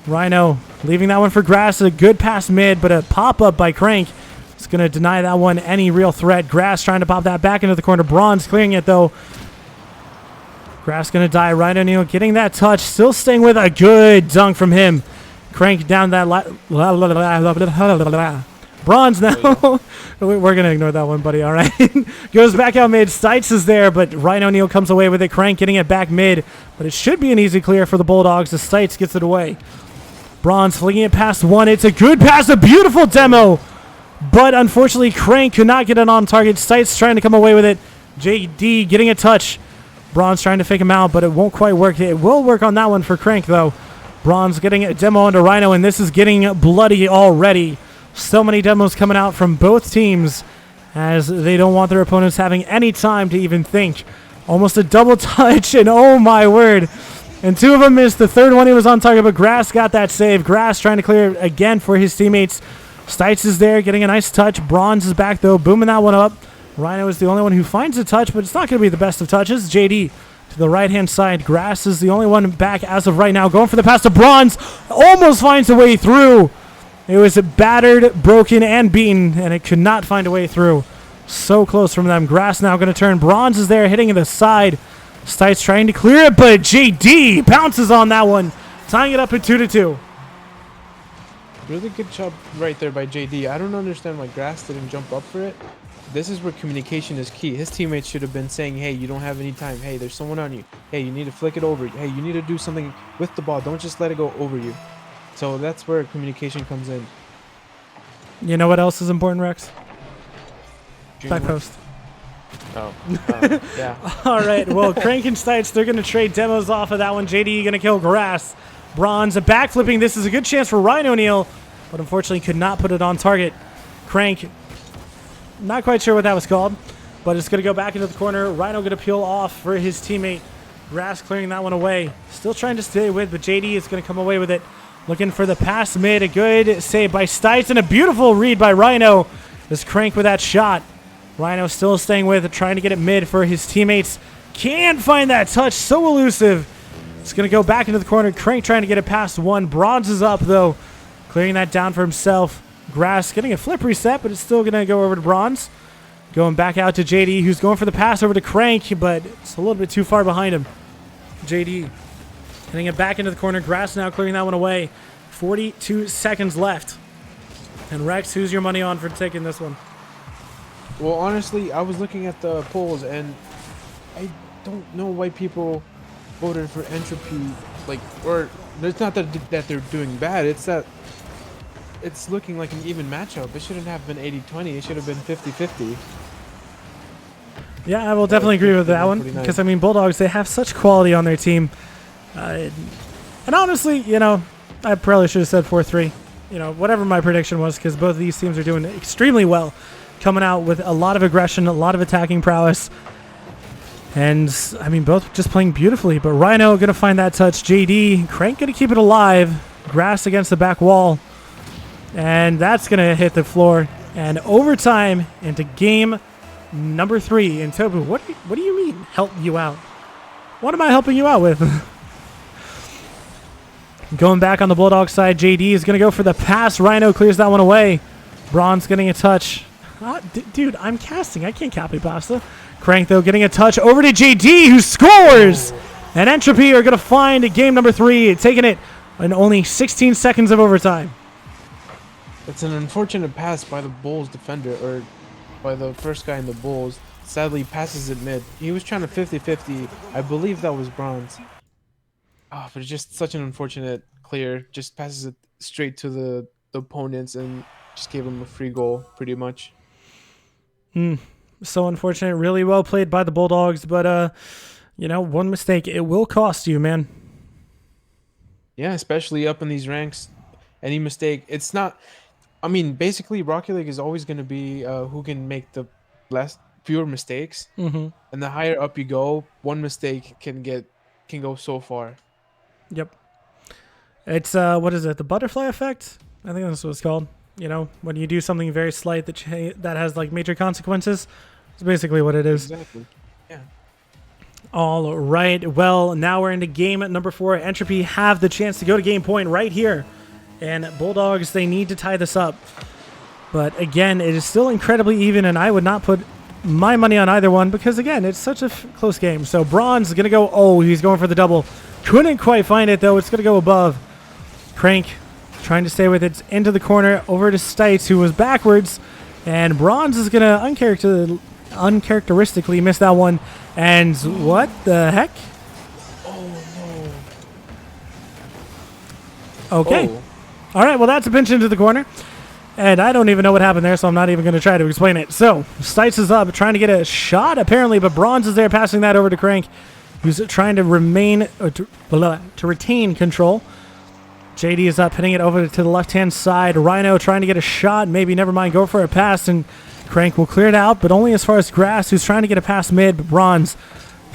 A: Rhino leaving that one for Grass. A good pass mid, but a pop-up by Crank is going to deny that one any real threat. Grass trying to pop that back into the corner. Bronze clearing it, though. Grass going to die. Rhino Neal getting that touch. Still staying with a good dunk from him. Crank down that... Bronze now. We're going to ignore that one, buddy. All right. Goes back out mid. Stites is there, but Rhino Neal comes away with it. Crank getting it back mid, but it should be an easy clear for the Bulldogs as Stites gets it away. Bronze flinging it past 1. It's a good pass. A beautiful demo, but unfortunately, Crank could not get it on target. Stites trying to come away with it. JD getting a touch. Bronze trying to fake him out, but it won't quite work. It will work on that one for Crank, though. Bronze getting a demo onto Rhino, and this is getting bloody already. So many demos coming out from both teams as they don't want their opponents having any time to even think. Almost a double touch, and oh my word. And two of them missed. The third one he was on target, but Grass got that save. Grass trying to clear it again for his teammates. Stites is there, getting a nice touch. Bronze is back, though, booming that one up. Rhino is the only one who finds a touch, but it's not going to be the best of touches. JD to the right-hand side. Grass is the only one back as of right now. Going for the pass to Bronze. Almost finds a way through. It was battered, broken, and beaten, and it could not find a way through. So close from them. Grass now going to turn. Bronze is there, hitting the side. Stites trying to clear it, but JD pounces on that one, tying it up at 2-2.
C: Really good job right there by JD. I don't understand why Grass didn't jump up for it. This is where communication is key. His teammates should have been saying, hey, you don't have any time. Hey, there's someone on you. Hey, you need to flick it over. Hey, you need to do something with the ball. Don't just let it go over you. So that's where communication comes in.
A: You know what else is important, Rex? Back post.
C: Oh, yeah.
A: All right, well, Crank and Stites, they're going to trade demos off of that one. JD going to kill Grass. Bronze, a backflipping. This is a good chance for Ryan O'Neal, but unfortunately could not put it on target. Crank, not quite sure what that was called, but it's going to go back into the corner. Rhino going to peel off for his teammate. Grass clearing that one away. Still trying to stay with, but JD is going to come away with it. Looking for the pass mid. A good save by Stites and a beautiful read by Rhino. This Crank with that shot. Rhino still staying with it, trying to get it mid for his teammates. Can't find that touch. So elusive. It's going to go back into the corner. Crank trying to get it past one. Bronze is up, though. Clearing that down for himself. Grass getting a flip reset, but it's still going to go over to Bronze. Going back out to JD, who's going for the pass over to Crank, but it's a little bit too far behind him. JD getting it back into the corner. Grass now clearing that one away. 42 seconds left. And Rex, who's your money on for taking this one?
C: Well, honestly, I was looking at the polls, and I don't know why people voted for Entropy. Like, or it's not that they're doing bad. It's that it's looking like an even matchup. It shouldn't have been 80-20. It should have been 50-50.
A: Yeah, I will definitely agree with that one. Because, I mean, Bulldogs, they have such quality on their team. And honestly, you know, I probably should have said 4-3. You know, whatever my prediction was, because both of these teams are doing extremely well. Coming out with a lot of aggression, a lot of attacking prowess. And, I mean, both just playing beautifully. But Rhino going to find that touch. JD, Crank going to keep it alive. Grass against the back wall. And that's going to hit the floor. And overtime into game number 3. And Tobu, what do you mean, help you out? What am I helping you out with? Going back on the Bulldog side, JD is going to go for the pass. Rhino clears that one away. Bronze getting a touch. Dude, I'm casting. I can't copy pasta. Crank, though, getting a touch over to JD, who scores! And Entropy are going to find game number 3, taking it in only 16 seconds of overtime.
C: It's an unfortunate pass by the Bulls defender, or by the first guy in the Bulls. Sadly, passes it mid. He was trying to 50-50. I believe that was Bronze. Oh, but it's just such an unfortunate clear. Just passes it straight to the opponents and just gave him a free goal, pretty much.
A: So unfortunate. Really well played by the Bulldogs, but you know, one mistake, it will cost you, man.
C: Yeah, especially up in these ranks. Any mistake, it's not. I mean, basically, Rocket League is always going to be who can make the fewer mistakes. And the higher up you go, one mistake can go so far.
A: Yep. It's what is it? The butterfly effect? I think that's what it's called. You know, when you do something very slight that has like major consequences. It's basically what it is.
C: Exactly. Yeah.
A: All right. Well, now we're into game number 4. Entropy have the chance to go to game point right here. And Bulldogs, they need to tie this up. But again, it is still incredibly even, and I would not put my money on either one because, again, it's such a close game. So Bronze is going to go, oh, he's going for the double. Couldn't quite find it, though. It's going to go above. Crank trying to stay with it into the corner over to Stites, who was backwards. And Bronze is going to uncharacteristically miss that one. And what the heck?
C: Oh,
A: no. Okay.
C: Oh.
A: All right, well, that's a pinch into the corner. And I don't even know what happened there, so I'm not even going to try to explain it. So, Stites is up, trying to get a shot, apparently, but Bronze is there, passing that over to Crank, who's trying to retain control. JD is up, hitting it over to the left-hand side. Rhino trying to get a shot, maybe, never mind, go for a pass, and Crank will clear it out, but only as far as Grass, who's trying to get a pass mid, but Bronze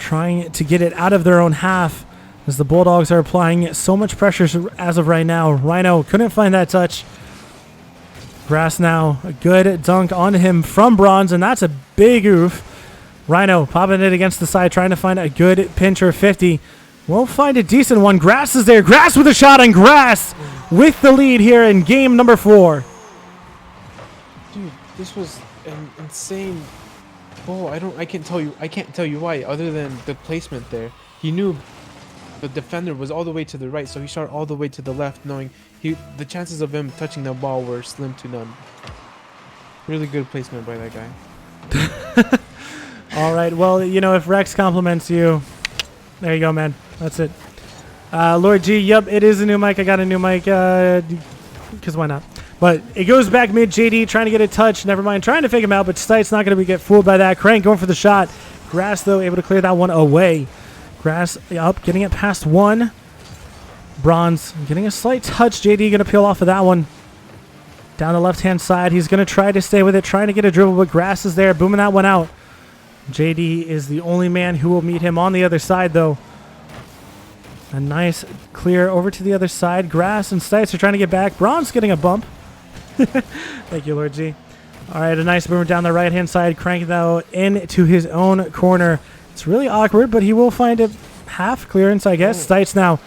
A: trying to get it out of their own half as the Bulldogs are applying so much pressure as of right now. Rhino couldn't find that touch. Grass now, a good dunk on him from Bronze, and that's a big oof. Rhino popping it against the side, trying to find a good pincher 50. Won't find a decent one. Grass is there. Grass with a shot, and Grass with the lead here in game number 4.
C: Dude, this was an insane ball. I can't tell you why, other than the placement there. He knew the defender was all the way to the right, so he shot all the way to the left, knowing the chances of him touching the ball were slim to none. Really good placement by that guy.
A: All right, well, you know, if Rex compliments you, there you go, man. That's it. Lord G, yep, it is a new mic. I got a new mic, because why not? But it goes back mid. JD trying to get a touch. Never mind, trying to fake him out, but Stites not going to get fooled by that. Crank going for the shot. Grass, though, able to clear that one away. Grass up, getting it past one. Bronze getting a slight touch. JD going to peel off of that one. Down the left-hand side. He's going to try to stay with it, trying to get a dribble, but Grass is there, booming that one out. JD is the only man who will meet him on the other side, though. A nice clear over to the other side. Grass and Stites are trying to get back. Bronze getting a bump. Thank you, Lord G. All right, a nice boomer down the right-hand side. Crank, though, into his own corner. It's really awkward, but he will find a half clearance, I guess. Stites now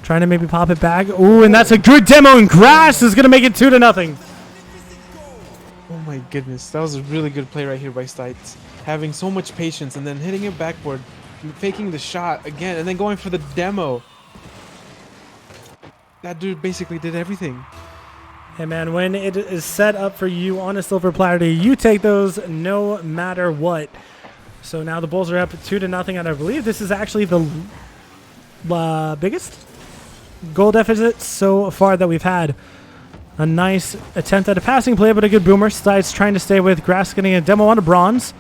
A: trying to maybe pop it back. Ooh, and that's a good demo, and Grass is going to make it 2-0.
C: Oh my goodness, that was a really good play right here by Stites. Having so much patience and then hitting it backboard, faking the shot again, and then going for the demo. That dude basically did everything.
A: Hey, man, when it is set up for you on a silver platter, you take those no matter what. So now the Bulls are up 2-0, and I believe this is actually the biggest goal deficit so far that we've had. A nice attempt at a passing play, but a good boomer. Stites trying to stay with. Grass getting a demo onto Bronze.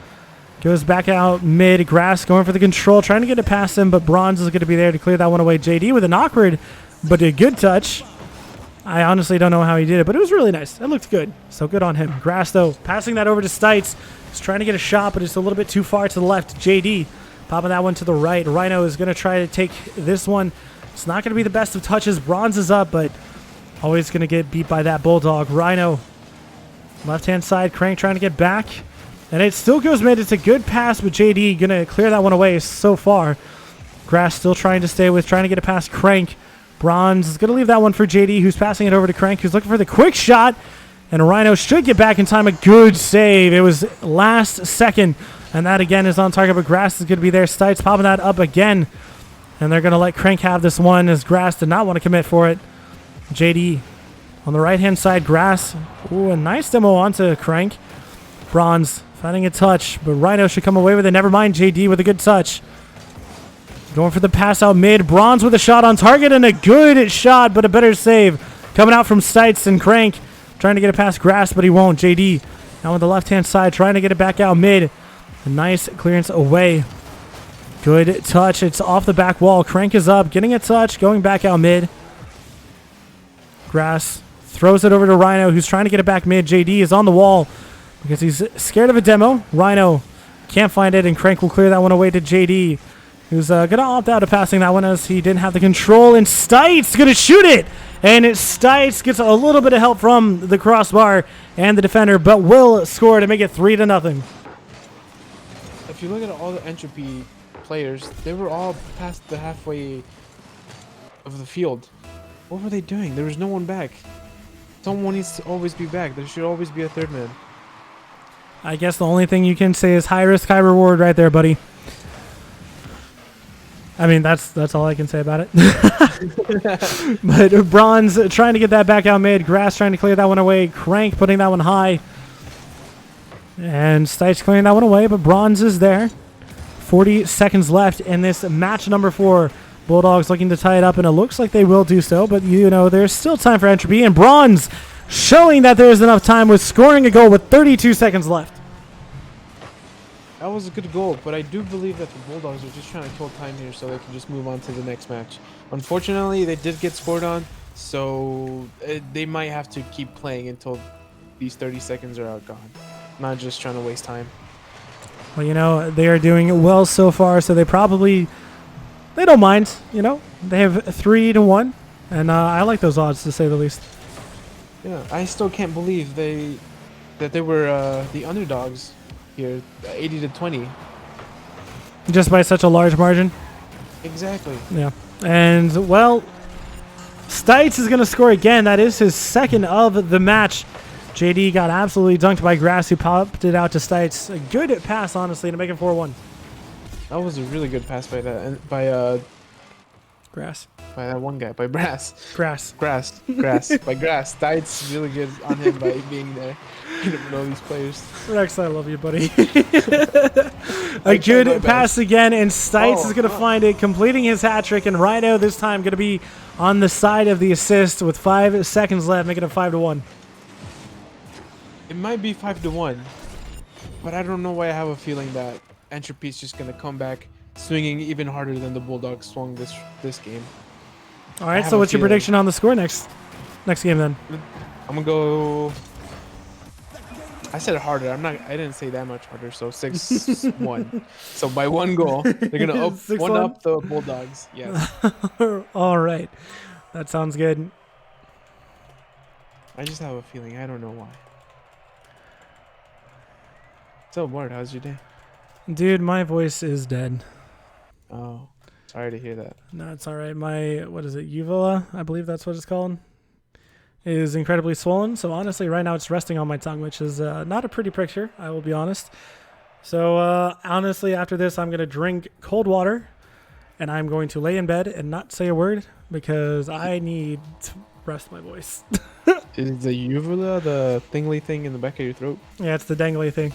A: Goes back out mid. Grass going for the control, trying to get it past him, but Bronze is going to be there to clear that one away. JD with an awkward but a good touch. I honestly don't know how he did it, but it was really nice. It looked good. So good on him. Grass, though, passing that over to Stites. He's trying to get a shot, but it's a little bit too far to the left. JD popping that one to the right. Rhino is going to try to take this one. It's not going to be the best of touches. Bronze is up, but always going to get beat by that Bulldog. Rhino, left-hand side. Crank trying to get back. And it still goes mid. It's a good pass, but JD going to clear that one away so far. Grass still trying to stay with, trying to get it past Crank. Bronze is going to leave that one for JD, who's passing it over to Crank, who's looking for the quick shot. And Rhino should get back in time. A good save. It was last second. And that, again, is on target, but Grass is going to be there. Stites popping that up again. And they're going to let Crank have this one, as Grass did not want to commit for it. JD on the right-hand side. Grass. Ooh, a nice demo onto Crank. Bronze finding a touch, but Rhino should come away with it. Never mind, JD with a good touch. Going for the pass out mid. Bronze with a shot on target, and a good shot, but a better save. Coming out from Stites and Crank. Trying to get it past Grass, but he won't. JD now on the left-hand side, trying to get it back out mid. A nice clearance away. Good touch. It's off the back wall. Crank is up, getting a touch, going back out mid. Grass throws it over to Rhino, who's trying to get it back mid. JD is on the wall because he's scared of a demo. Rhino can't find it, and Crank will clear that one away to JD, who's going to opt out of passing that one as he didn't have the control. And Stites going to shoot it. And Stites gets a little bit of help from the crossbar and the defender, but will score to make it 3-0.
C: If you look at all the Entropy players, they were all past the halfway of the field. What were they doing? There was no one back. Someone needs to always be back. There should always be a third man.
A: I guess the only thing you can say is high risk, high reward right there, buddy. I mean, that's all I can say about it. But Bronze trying to get that back out mid. Grass trying to clear that one away. Crank putting that one high. And Stites clearing that one away, but Bronze is there. 40 seconds left in this match number 4. Bulldogs looking to tie it up, and it looks like they will do so, but you know, there's still time for Entropy. And Bronze showing that there is enough time with scoring a goal with 32 seconds left.
C: That was a good goal, but I do believe that the Bulldogs are just trying to kill time here so they can just move on to the next match. Unfortunately, they did get scored on, so they might have to keep playing until these 30 seconds are out gone. Not just trying to waste time.
A: Well, you know, they are doing well so far, so they don't mind, you know. They have 3-1, and I like those odds, to say the least.
C: Yeah, I still can't believe that they were the underdogs here, 80-20.
A: Just by such a large margin.
C: Exactly.
A: Yeah. And, well, Stites is going to score again. That is his second of the match. JD got absolutely dunked by Grass, who popped it out to Stites. A good pass, honestly, to make it 4-1.
C: That was a really good pass by that,
A: Grass.
C: by that one guy, by Grass.
A: By
C: Grass. Stites really good on him by being there. You never know these players.
A: Rex, I love you, buddy. A good pass again, and Stites is going to find it, completing his hat trick. And Rhino this time going to be on the side of the assist with 5 seconds left, making it 5-1.
C: It might be 5-1, but I don't know why I have a feeling that Entropy is just going to come back swinging even harder than the Bulldogs swung this game.
A: All right, so what's your prediction on the score next game then?
C: I'm going to go... I said harder. I didn't say that much harder. So 6-1. So by 1 goal, they're gonna up 1-up the Bulldogs. Yes.
A: All right, that sounds good.
C: I just have a feeling. I don't know why. So Bart, how's your day?
A: Dude, my voice is dead.
C: Oh, sorry to hear that.
A: No, it's all right. My uvula, I believe that's what it's called, is incredibly swollen. So honestly, right now it's resting on my tongue, which is not a pretty picture, I will be honest. So honestly, after this, I'm going to drink cold water, and I'm going to lay in bed and not say a word because I need to rest my voice.
C: Is the uvula the thingly thing in the back of your throat?
A: Yeah, it's the dangly thing.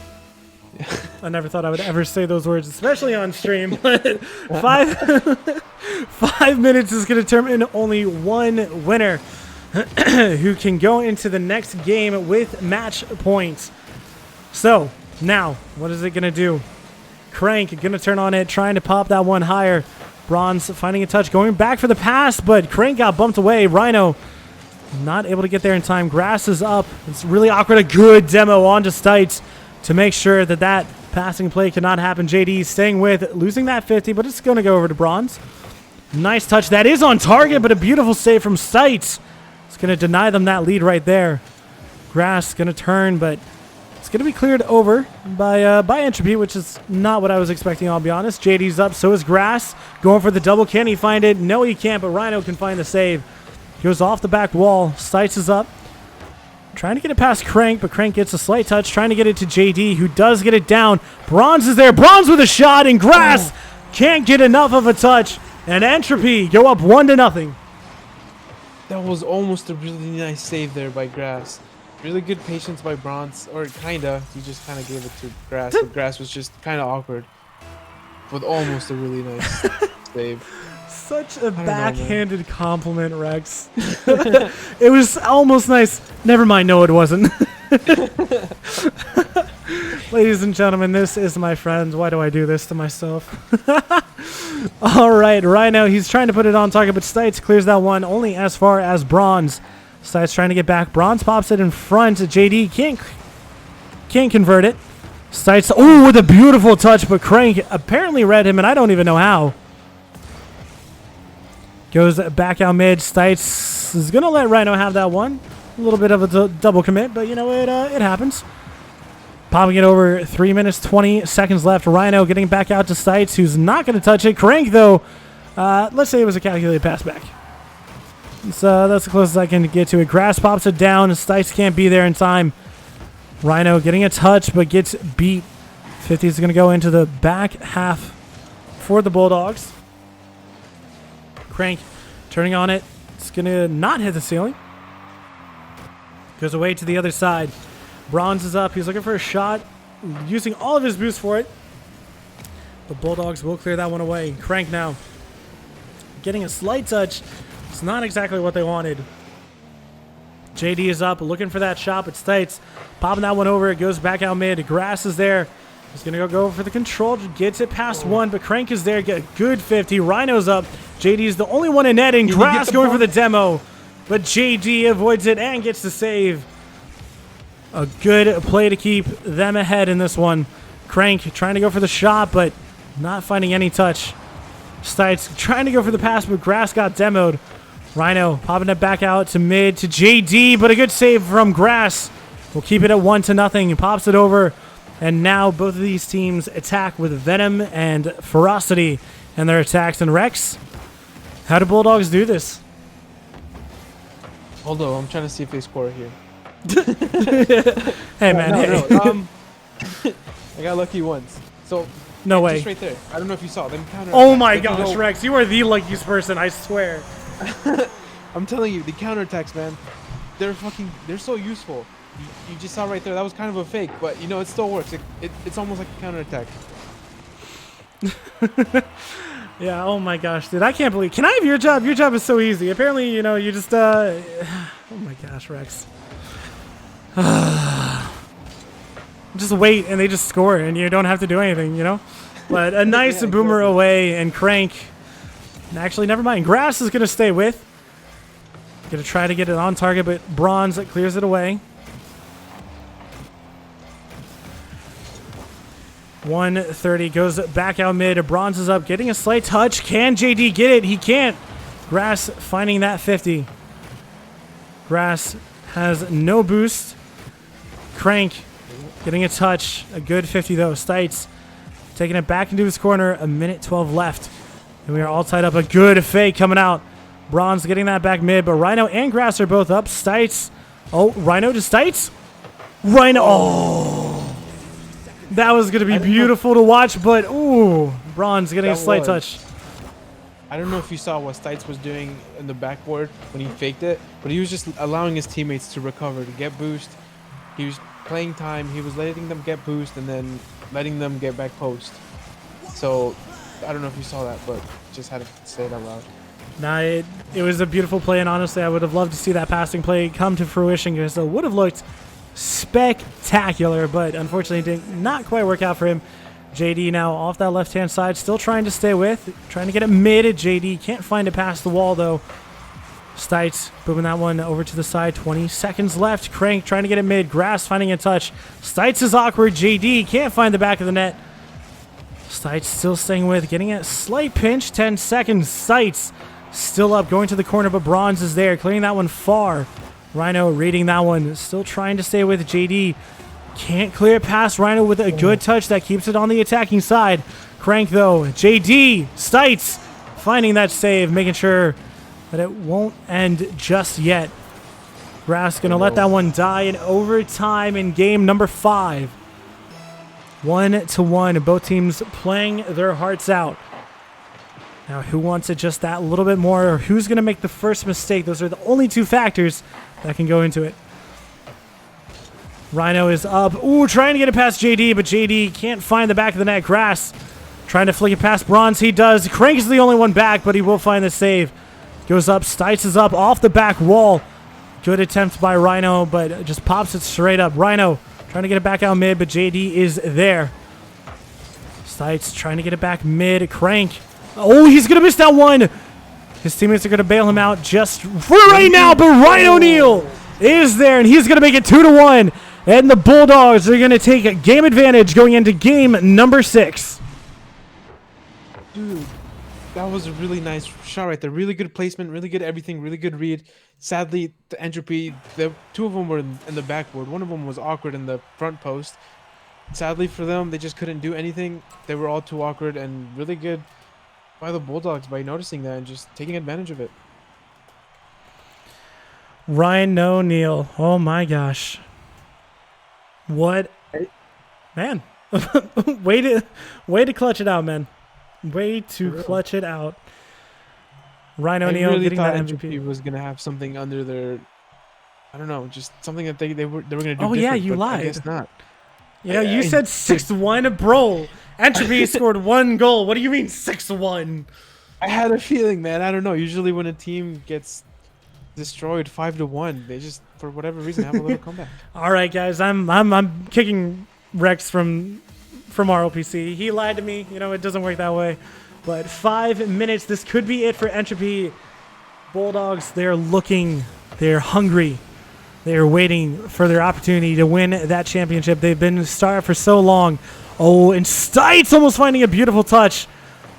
A: I never thought I would ever say those words, especially on stream. But 5 minutes is going to determine only one winner who can go into the next game with match points. So now, what is it going to do? Crank going to turn on it, trying to pop that one higher. Bronze finding a touch, going back for the pass, but Crank got bumped away. Rhino not able to get there in time. Grass is up. It's really awkward. A good demo onto Stites to make sure that passing play cannot happen. JD staying with, losing that 50, but it's going to go over to Bronze. Nice touch. That is on target, but a beautiful save from Stites. It's going to deny them that lead right there. Grass going to turn, but it's going to be cleared over by Entropy, which is not what I was expecting, I'll be honest. JD's up, so is Grass. Going for the double. Can he find it? No, he can't, but Rhino can find the save. Goes off the back wall. Stites is up. Trying to get it past Crank, but Crank gets a slight touch. Trying to get it to JD, who does get it down. Bronze is there. Bronze with a shot, and Grass can't get enough of a touch. And Entropy go up 1-0.
C: That was almost a really nice save there by Grass. Really good patience by Bronze, or kinda. He just kind of gave it to Grass, but Grass was just kind of awkward. But almost a really nice save.
A: Such a backhanded compliment, Rex. It was almost nice. Never mind, no, it wasn't. Ladies and gentlemen, this is my friend. Why do I do this to myself? All right, Rhino, he's trying to put it on target, but Stites clears that one only as far as Bronze. Stites trying to get back. Bronze pops it in front. JD can't convert it. Stites, with a beautiful touch, but Crank apparently read him, and I don't even know how. Goes back out mid. Stites is going to let Rhino have that one. A little bit of a double commit, but you know, it happens. Popping it over, 3 minutes, 20 seconds left. Rhino getting back out to Stites, who's not going to touch it. Crank, though, let's say it was a calculated pass back. So that's the closest I can get to it. Grass pops it down. Stites can't be there in time. Rhino getting a touch, but gets beat. 50 is going to go into the back half for the Bulldogs. Crank turning on it. It's going to not hit the ceiling. Goes away to the other side. Bronze is up. He's looking for a shot, using all of his boost for it. The Bulldogs will clear that one away. Crank now getting a slight touch. It's not exactly what they wanted. JD is up, looking for that shot, but Stites popping that one over. It goes back out mid. Grass is there. He's going to go for the control. Gets it past one, but Crank is there. Get a good 50. Rhino's up. JD is the only one in net, and Grass going for the demo. But JD avoids it and gets the save. A good play to keep them ahead in this one. Crank trying to go for the shot, but not finding any touch. Stites trying to go for the pass, but Grass got demoed. Rhino popping it back out to mid to JD, but a good save from Grass. We'll keep it at 1-0. He pops it over, and now both of these teams attack with venom and ferocity in their attacks. And Rex, how do Bulldogs do this?
C: Hold on, I'm trying to see if they score here.
A: Hey, man.
C: No. I got lucky once. So
A: No way.
C: just right there. I don't know if you saw them counter.
A: Oh my gosh, Rex, you are the luckiest person, I swear.
C: I'm telling you, the counterattacks, man, they're so useful. You just saw right there, that was kind of a fake, but you know, it still works. It's almost like a counterattack.
A: Yeah, oh my gosh, dude, I can't believe. Can I have your job? Your job is so easy. Apparently, you know, you just, oh my gosh, Rex. Just wait and they just score and you don't have to do anything, you know? But a nice boomer away and Crank. Actually, never mind. Grass is going to stay with. Going to try to get it on target, but Bronze clears it away. 130 goes back out mid. Bronze is up, getting a slight touch. Can JD get it? He can't. Grass finding that 50. Grass has no boost. Crank getting a touch. A good 50 though. Stites taking it back into his corner. 1:12 left. And we are all tied up. A good fake coming out. Bronze getting that back mid, but Rhino and Grass are both up. Stites. Oh, Rhino to Stites. Rhino. Oh. That was going to be beautiful to watch, but ooh, Bronze getting a slight touch.
C: I don't know if you saw what Stites was doing in the backboard when he faked it, but he was just allowing his teammates to recover, to get boost. He was playing time. He was letting them get boost and then letting them get back post. So I don't know if you saw that, but just had to say it out loud.
A: Nah, it was a beautiful play, and honestly, I would have loved to see that passing play come to fruition because it would have looked spectacular, but unfortunately it did not quite work out for him. JD now off that left-hand side, still trying to stay with, trying to get it mid at JD. Can't find it past the wall, though. Stites booming that one over to the side. 20 seconds left. Crank trying to get it mid. Grass finding a touch. Stites is awkward. JD can't find the back of the net. Stites still staying with, getting a slight pinch. 10 seconds. Stites still up, going to the corner, but Bronze is there, clearing that one far. Rhino reading that one, still trying to stay with JD. Can't clear it past Rhino with a good touch that keeps it on the attacking side. Crank though, JD, Stites finding that save, making sure that it won't end just yet. Grass gonna let that one die in overtime in game number 5. 1-1, both teams playing their hearts out. Now, who wants it just that little bit more, or who's going to make the first mistake? Those are the only two factors that can go into it. Rhino is up. Ooh, trying to get it past JD, but JD can't find the back of the net. Grass trying to flick it past Bronze. He does. Crank is the only one back, but he will find the save. Goes up. Stites is up off the back wall. Good attempt by Rhino, but just pops it straight up. Rhino trying to get it back out mid, but JD is there. Stites trying to get it back mid. Crank. Oh, he's going to miss that one. His teammates are going to bail him out just for right now, but Ryan O'Neal is there, and he's going to make it 2-1. And the Bulldogs are going to take a game advantage going into game number 6.
C: Dude, that was a really nice shot right there. Really good placement, really good everything, really good read. Sadly, the Entropy, the two of them were in the backboard. One of them was awkward in the front post. Sadly for them, they just couldn't do anything. They were all too awkward, and really good by the Bulldogs by noticing that and just taking advantage of it.
A: Ryan O'Neal. Oh my gosh. What? Man. way to clutch it out, man. Way to clutch it out. Ryan O'Neal
C: really
A: getting that
C: Entropy
A: MVP.
C: was going to have something under their, I don't know, just something that they were going to do.
A: Oh yeah,
C: different,
A: you
C: but
A: lied.
C: I guess not.
A: You know, you said 6-1, bro. Entropy scored 1 goal. What do you mean 6-1?
C: I had a feeling, man. I don't know. Usually when a team gets destroyed 5-1, they just, for whatever reason, have a little comeback.
A: All right, guys. I'm kicking Rex from RLPC. He lied to me. You know, it doesn't work that way. But 5 minutes. This could be it for Entropy. Bulldogs, they're looking. They're hungry. They are waiting for their opportunity to win that championship. They've been starved for so long. Oh, and Stites almost finding a beautiful touch,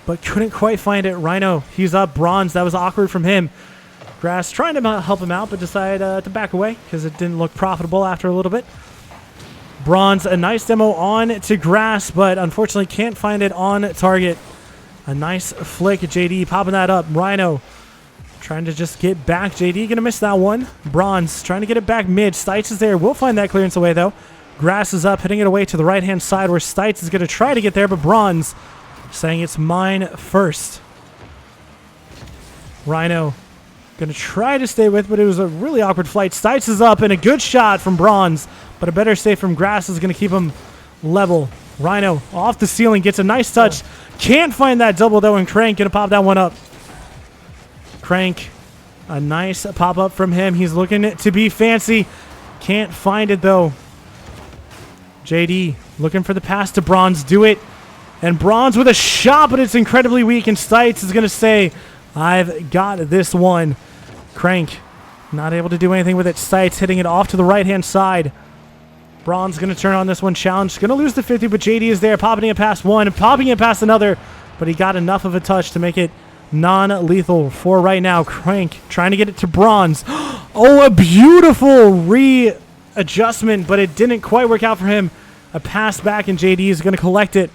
A: but couldn't quite find it. Rhino, he's up. Bronze, that was awkward from him. Grass trying to help him out, but decided to back away because it didn't look profitable after a little bit. Bronze, a nice demo on to Grass, but unfortunately can't find it on target. A nice flick. JD popping that up. Rhino trying to just get back. JD going to miss that one. Bronze trying to get it back mid. Stites is there. Will find that clearance away, though. Grass is up, hitting it away to the right-hand side where Stites is going to try to get there, but Bronze saying it's mine first. Rhino going to try to stay with, but it was a really awkward flight. Stites is up, and a good shot from Bronze, but a better save from Grass is going to keep him level. Rhino off the ceiling, gets a nice touch. Can't find that double, though, and Crank going to pop that one up. Crank, a nice pop-up from him. He's looking to be fancy. Can't find it, though. JD looking for the pass to Bronze. Do it. And Bronze with a shot, but it's incredibly weak, and Stites is going to say, I've got this one. Crank not able to do anything with it. Stites hitting it off to the right-hand side. Bronze going to turn on this one. Challenge. Going to lose the 50, but JD is there, popping it past one, popping it past another, but he got enough of a touch to make it non-lethal for right now. Crank trying to get it to Bronze. Oh, a beautiful readjustment, but it didn't quite work out for him. A pass back, and JD is going to collect it.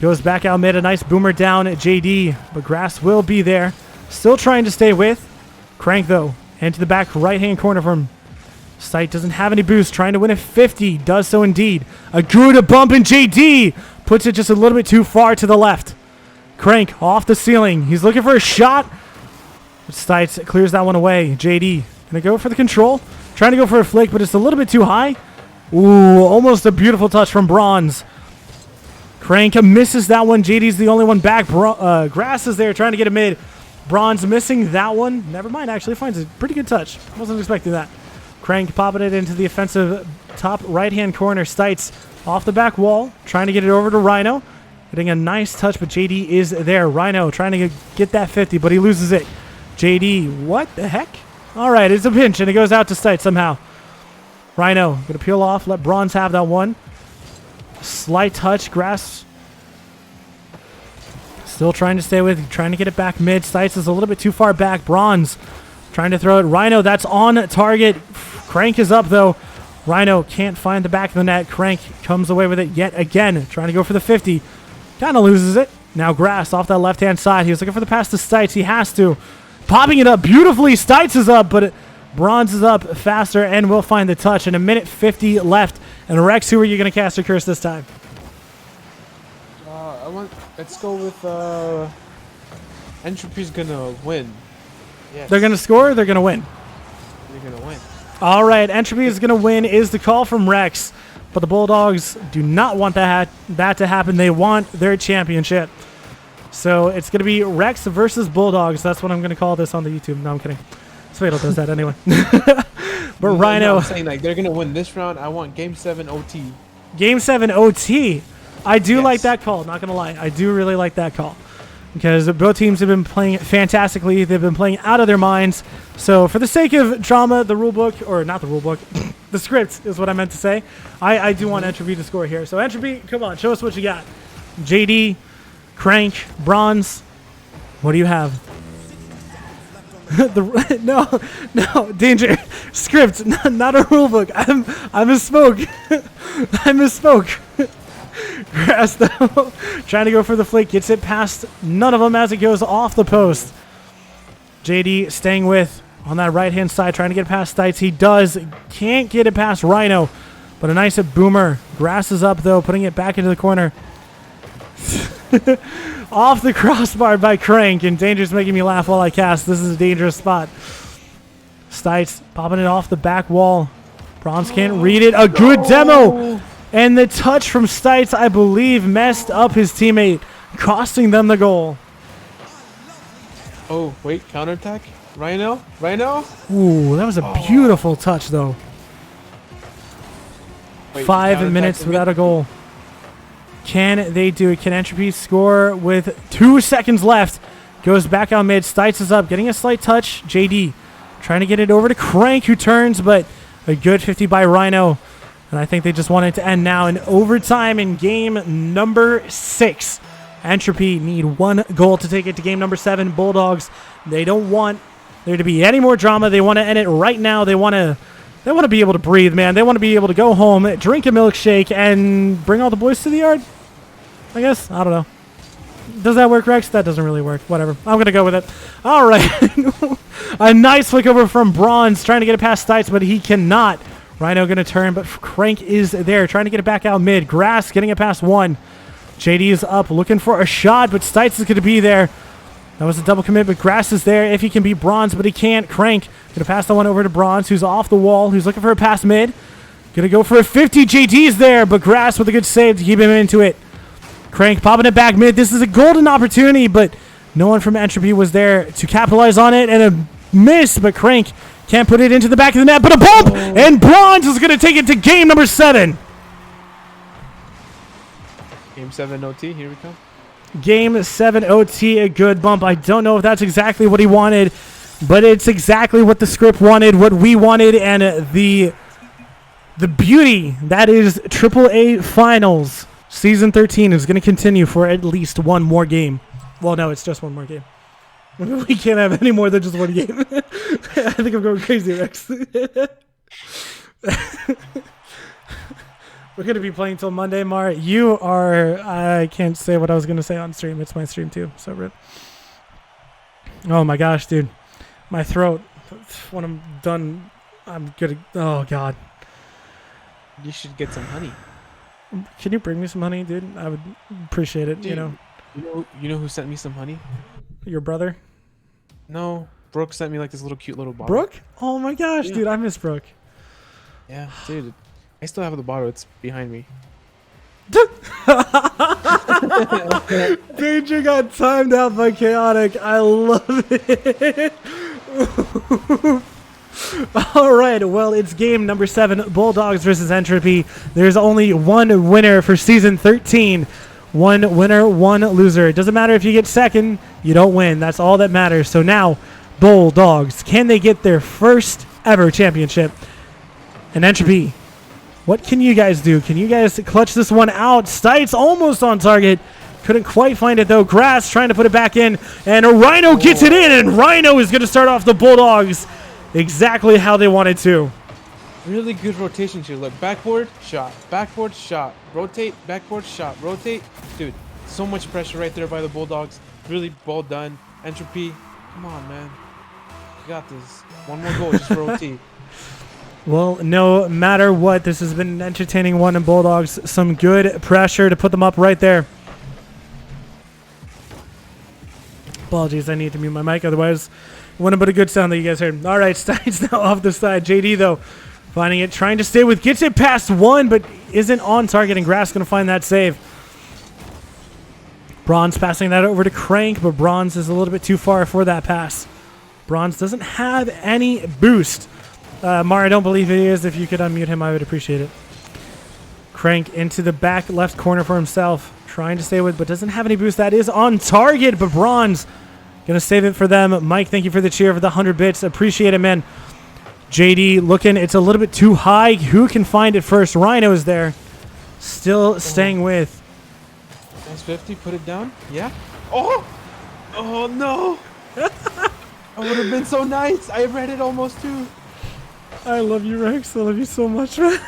A: Goes back out mid. A nice boomer down at JD, but Grass will be there. Still trying to stay with. Crank, though, and to the back right-hand corner from Stites doesn't have any boost. Trying to win a 50. Does so indeed. A good bump, and JD puts it just a little bit too far to the left. Crank off the ceiling. He's looking for a shot. Stites clears that one away. JD going to go for the control. Trying to go for a flick, but it's a little bit too high. Ooh, almost a beautiful touch from Bronze. Crank misses that one. JD's the only one back. Grass is there trying to get a mid. Bronze missing that one. Never mind, actually finds a pretty good touch. Wasn't expecting that. Crank popping it into the offensive top right-hand corner. Stites off the back wall, trying to get it over to Rhino. Getting a nice touch, but JD is there. Rhino trying to get that 50, but he loses it. JD, what the heck? All right, it's a pinch, and it goes out to Stites somehow. Rhino going to peel off, let Bronze have that one. Slight touch. Grass still trying to stay with, trying to get it back mid. Stites is a little bit too far back. Bronze trying to throw it. Rhino, that's on target. Crank is up, though. Rhino can't find the back of the net. Crank comes away with it yet again, trying to go for the 50. Kind of loses it. Now Grass off that left-hand side. He was looking for the pass to Stites. He has to. Popping it up beautifully. Stites is up, but Bronze is up faster and will find the touch. And a minute 50 left. And Rex, who are you going to cast your curse this time?
C: Let's go with Entropy's gonna win. Yes.
A: They're going to score or they're going to win?
C: They're gonna win.
A: All right, Entropy is going to win is the call from Rex. But the Bulldogs do not want that to happen. They want their championship. So it's going to be Rex versus Bulldogs. That's what I'm going to call this on the YouTube. No, I'm kidding. SpadL does that anyway. But Rhino...
C: No, I'm saying, like, they're going to win this round. I want Game 7 OT.
A: Game 7 OT. I do
C: Yes.
A: like that call, not going to lie. I do really like that call. Because both teams have been playing fantastically. They've been playing out of their minds. So for the sake of drama, the rulebook, or not the rulebook, the script is what I meant to say. I do want Entropy to score here. So Entropy, come on, show us what you got. JD, Crank, Bronze, what do you have? No, danger. Script, not a rulebook. I misspoke. I misspoke. Grass, though, trying to go for the flick, gets it past none of them as it goes off the post. JD staying with on that right-hand side, trying to get past Stites. He does. Can't get it past Rhino, but a nice boomer. Grass is up, though, putting it back into the corner. Off the crossbar by Crank, and Danger's making me laugh while I cast. This is a dangerous spot. Stites popping it off the back wall. Bronze can't read it. A good demo! And the touch from Stites, I believe, messed up his teammate, costing them the goal.
C: Oh, wait, counterattack? Rhino?
A: Ooh, that was a beautiful touch, though.
C: Wait,
A: 5 minutes without a goal. Can they do it? Can Entropy score with 2 seconds left? Goes back out mid. Stites is up, getting a slight touch. JD trying to get it over to Crank, who turns, but a good 50 by Rhino. And I think they just want it to end now in overtime in game number 6. Entropy need 1 goal to take it to game number 7. Bulldogs, they don't want there to be any more drama. They want to end it right now. They want to be able to breathe, man. They want to be able to go home, drink a milkshake, and bring all the boys to the yard. I guess. I don't know. Does that work, Rex? That doesn't really work. Whatever. I'm going to go with it. All right. A nice flick over from Bronze, trying to get it past Stites, but he cannot. Rhino going to turn, but Crank is there, trying to get it back out mid. Grass getting it past 1. JD is up, looking for a shot, but Stites is going to be there. That was a double commit, but Grass is there if he can beat Bronze, but he can't. Crank going to pass that one over to Bronze, who's off the wall, who's looking for a pass mid. Going to go for a 50. JD's there, but Grass with a good save to keep him into it. Crank popping it back mid. This is a golden opportunity, but no one from Entropy was there to capitalize on it, and a miss, but Crank can't put it into the back of the net, but a bump, and Bronze is going to take it to game number 7.
C: Game 7 OT, here we come.
A: Game 7 OT, a good bump. I don't know if that's exactly what he wanted, but it's exactly what the script wanted, what we wanted, and the beauty that is AAA Finals Season 13 is going to continue for at least 1 more game. Well, no, it's just 1 more game. We can't have any more than just 1 game. I think I'm going crazy, Rex. We're going to be playing till Monday, Mar. You are... I can't say what I was going to say on stream. It's my stream, too. So, rip. Oh, my gosh, dude. My throat. When I'm done, I'm going to... Oh, God.
C: You should get some honey.
A: Can you bring me some honey, dude? I would appreciate it,
C: Dude,
A: you know.
C: You know who sent me some honey?
A: Your brother?
C: No. Brooke sent me like this little cute little bottle.
A: Brooke? Oh, my gosh,
C: Yeah.
A: dude. I miss Brooke.
C: Yeah, dude. I still have the bottle. It's behind me.
A: Danger got timed out by Chaotic. I love it. All right, well, it's game number 7, Bulldogs versus Entropy. There's only 1 winner for Season 13. 1 winner, 1 loser. It doesn't matter if you get second, you don't win. That's all that matters. So now, Bulldogs, can they get their first ever championship? And Entropy, what can you guys do? Can you guys clutch this one out? Stites almost on target. Couldn't quite find it, though. Grass trying to put it back in, and a Rhino gets it in, and Rhino is going to start off the Bulldogs exactly how they wanted to.
C: Really good rotation here. Look, backboard, shot. Backboard, shot. Rotate, backboard, shot. Rotate. Dude, so much pressure right there by the Bulldogs. Really well done. Entropy, come on, man. You got this. 1 more goal just for OT.
A: Well, no matter what, this has been an entertaining one in Bulldogs. Some good pressure to put them up right there. Apologies, I need to mute my mic, otherwise it wouldn't have been a good sound that you guys heard. All right, Stites now off the side. JD, though, finding it, trying to stay with, gets it past 1, but isn't on target, and Grass going to find that save. Bronze passing that over to Crank, but Bronze is a little bit too far for that pass. Bronze doesn't have any boost. Mar, I don't believe he is. If you could unmute him, I would appreciate it. Crank into the back left corner for himself. Trying to stay with, but doesn't have any boost. That is on target, but Bronze going to save it for them. Mike, thank you for the cheer for the 100 bits. Appreciate it, man. JD looking. It's a little bit too high. Who can find it first? Rhino is there. Still staying with.
C: Nice 50. Put it down. Yeah. Oh! Oh, no! That would have been so nice. I read it almost, too.
A: I love you, Rex. I love you so much, man.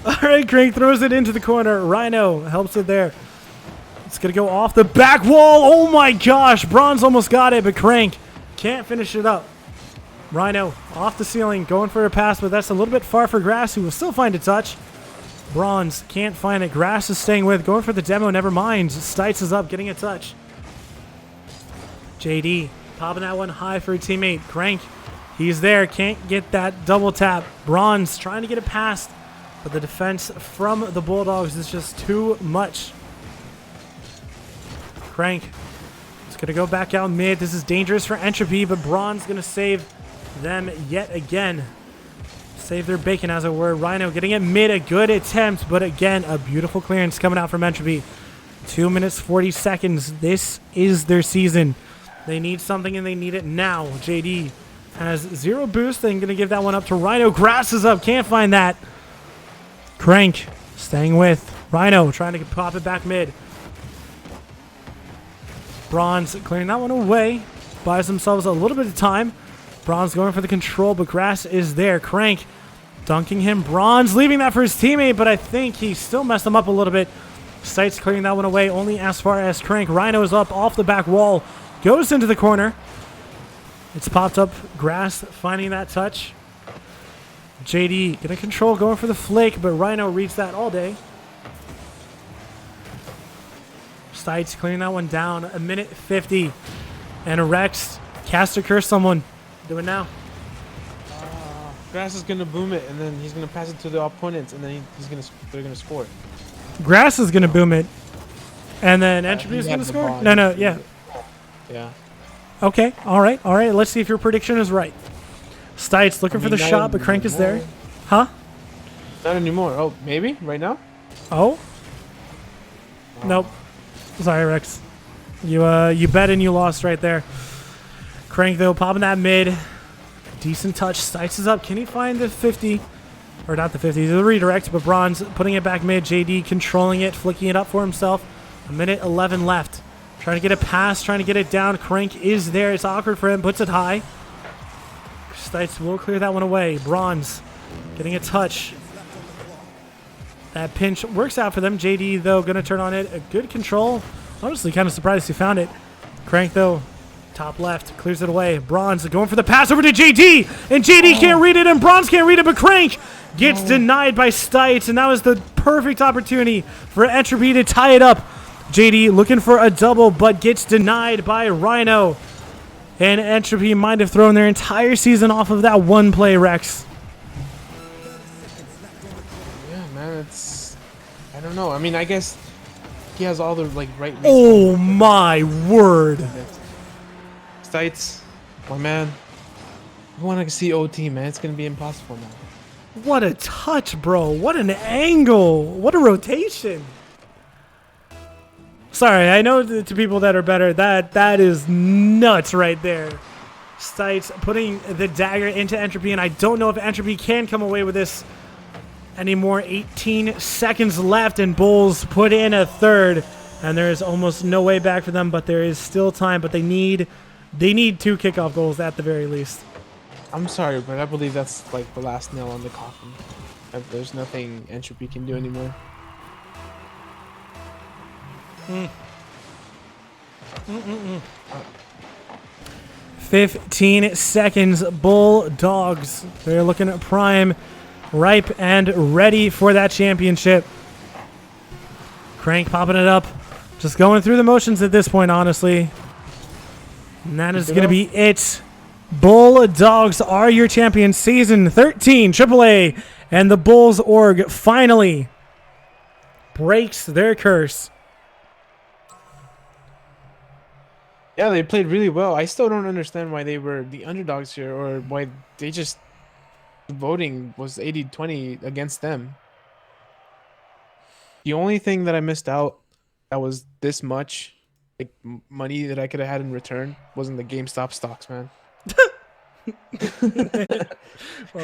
A: All right, Crank throws it into the corner. Rhino helps it there. It's going to go off the back wall. Oh, my gosh. Bronze almost got it, but Crank can't finish it up. Rhino off the ceiling, going for a pass, but that's a little bit far for Grass, who will still find a touch. Bronze can't find it. Grass is staying with, going for the demo. Never mind. Stites is up, getting a touch. JD popping that one high for a teammate. Crank, he's there. Can't get that double tap. Bronze trying to get it past, but the defense from the Bulldogs is just too much. Crank. It's going to go back out mid. This is dangerous for Entropy, but Bronze going to save them yet again. Save their bacon, as it were. Rhino getting it mid. A good attempt, but again, a beautiful clearance coming out from Entropy. 2 minutes, 40 seconds. This is their season. They need something, and they need it now. JD has 0 boost. They're going to give that one up to Rhino. Grass is up. Can't find that. Crank staying with Rhino, trying to pop it back mid. Bronze clearing that one away. Buys themselves a little bit of time. Bronze going for the control, but Grass is there. Crank dunking him. Bronze leaving that for his teammate, but I think he still messed him up a little bit. Sights clearing that one away only as far as Crank. Rhino is up off the back wall. Goes into the corner. It's popped up. Grass finding that touch. JD getting control, going for the flick, but Rhino reads that all day. Sights clearing that one down. 1:50. And Rex, cast or curse someone. Do it now.
C: Grass is gonna boom it, and then he's gonna pass it to the opponents, and then they're gonna score.
A: Grass is gonna boom it, and then Entropy is gonna score. No, yeah.
C: Yeah.
A: Okay, all right. Let's see if your prediction is right. Stites looking for the shot, but Crank is there. Huh?
C: Not anymore. Oh, maybe right now.
A: Oh. Nope. Sorry, Rex. You bet and you lost right there. Crank though popping that mid. Decent touch. Stites is up. Can he find the 50? Or not the 50, the redirect, but Bronze putting it back mid. JD controlling it, flicking it up for himself. 1:11 left. Trying to get a pass, trying to get it down. Crank is there. It's awkward for him. Puts it high. Stites will clear that one away. Bronze getting a touch. That pinch works out for them. JD, though, going to turn on it. A good control. Honestly, kind of surprised he found it. Crank, though, top left, clears it away. Bronze going for the pass over to JD. And JD can't read it, and Bronze can't read it, but Crank gets denied by Stites, and that was the perfect opportunity for Entropy to tie it up. JD looking for a double, but gets denied by Rhino. And Entropy might have thrown their entire season off of that one play, Rex.
C: Yeah, man, it's... I don't know. I mean, I guess he has all the, like, right...
A: Oh, my word.
C: Stites, my man. I want to see OT, man. It's going to be impossible now.
A: What a touch, bro. What an angle. What a rotation. Sorry, I know to people that are better, that is nuts right there. Stites putting the dagger into Entropy, and I don't know if Entropy can come away with this anymore. 18 seconds left, and Bulls put in a third, and there is almost no way back for them, but there is still time, but they need 2 kickoff goals at the very least.
C: I'm sorry, but I believe that's like the last nail on the coffin. There's nothing Entropy can do anymore.
A: 15 seconds. Bulldogs. They're looking at prime, ripe, and ready for that championship. Crank popping it up. Just going through the motions at this point, honestly. And that is going to be it. Bulldogs are your champions. Season 13 AAA. And the Bulls org finally breaks their curse.
C: Yeah, they played really well. I still don't understand why they were the underdogs here, or why they just... The voting was 80-20 against them. The only thing that I missed out that was this much like money that I could have had in return wasn't the GameStop stocks, man.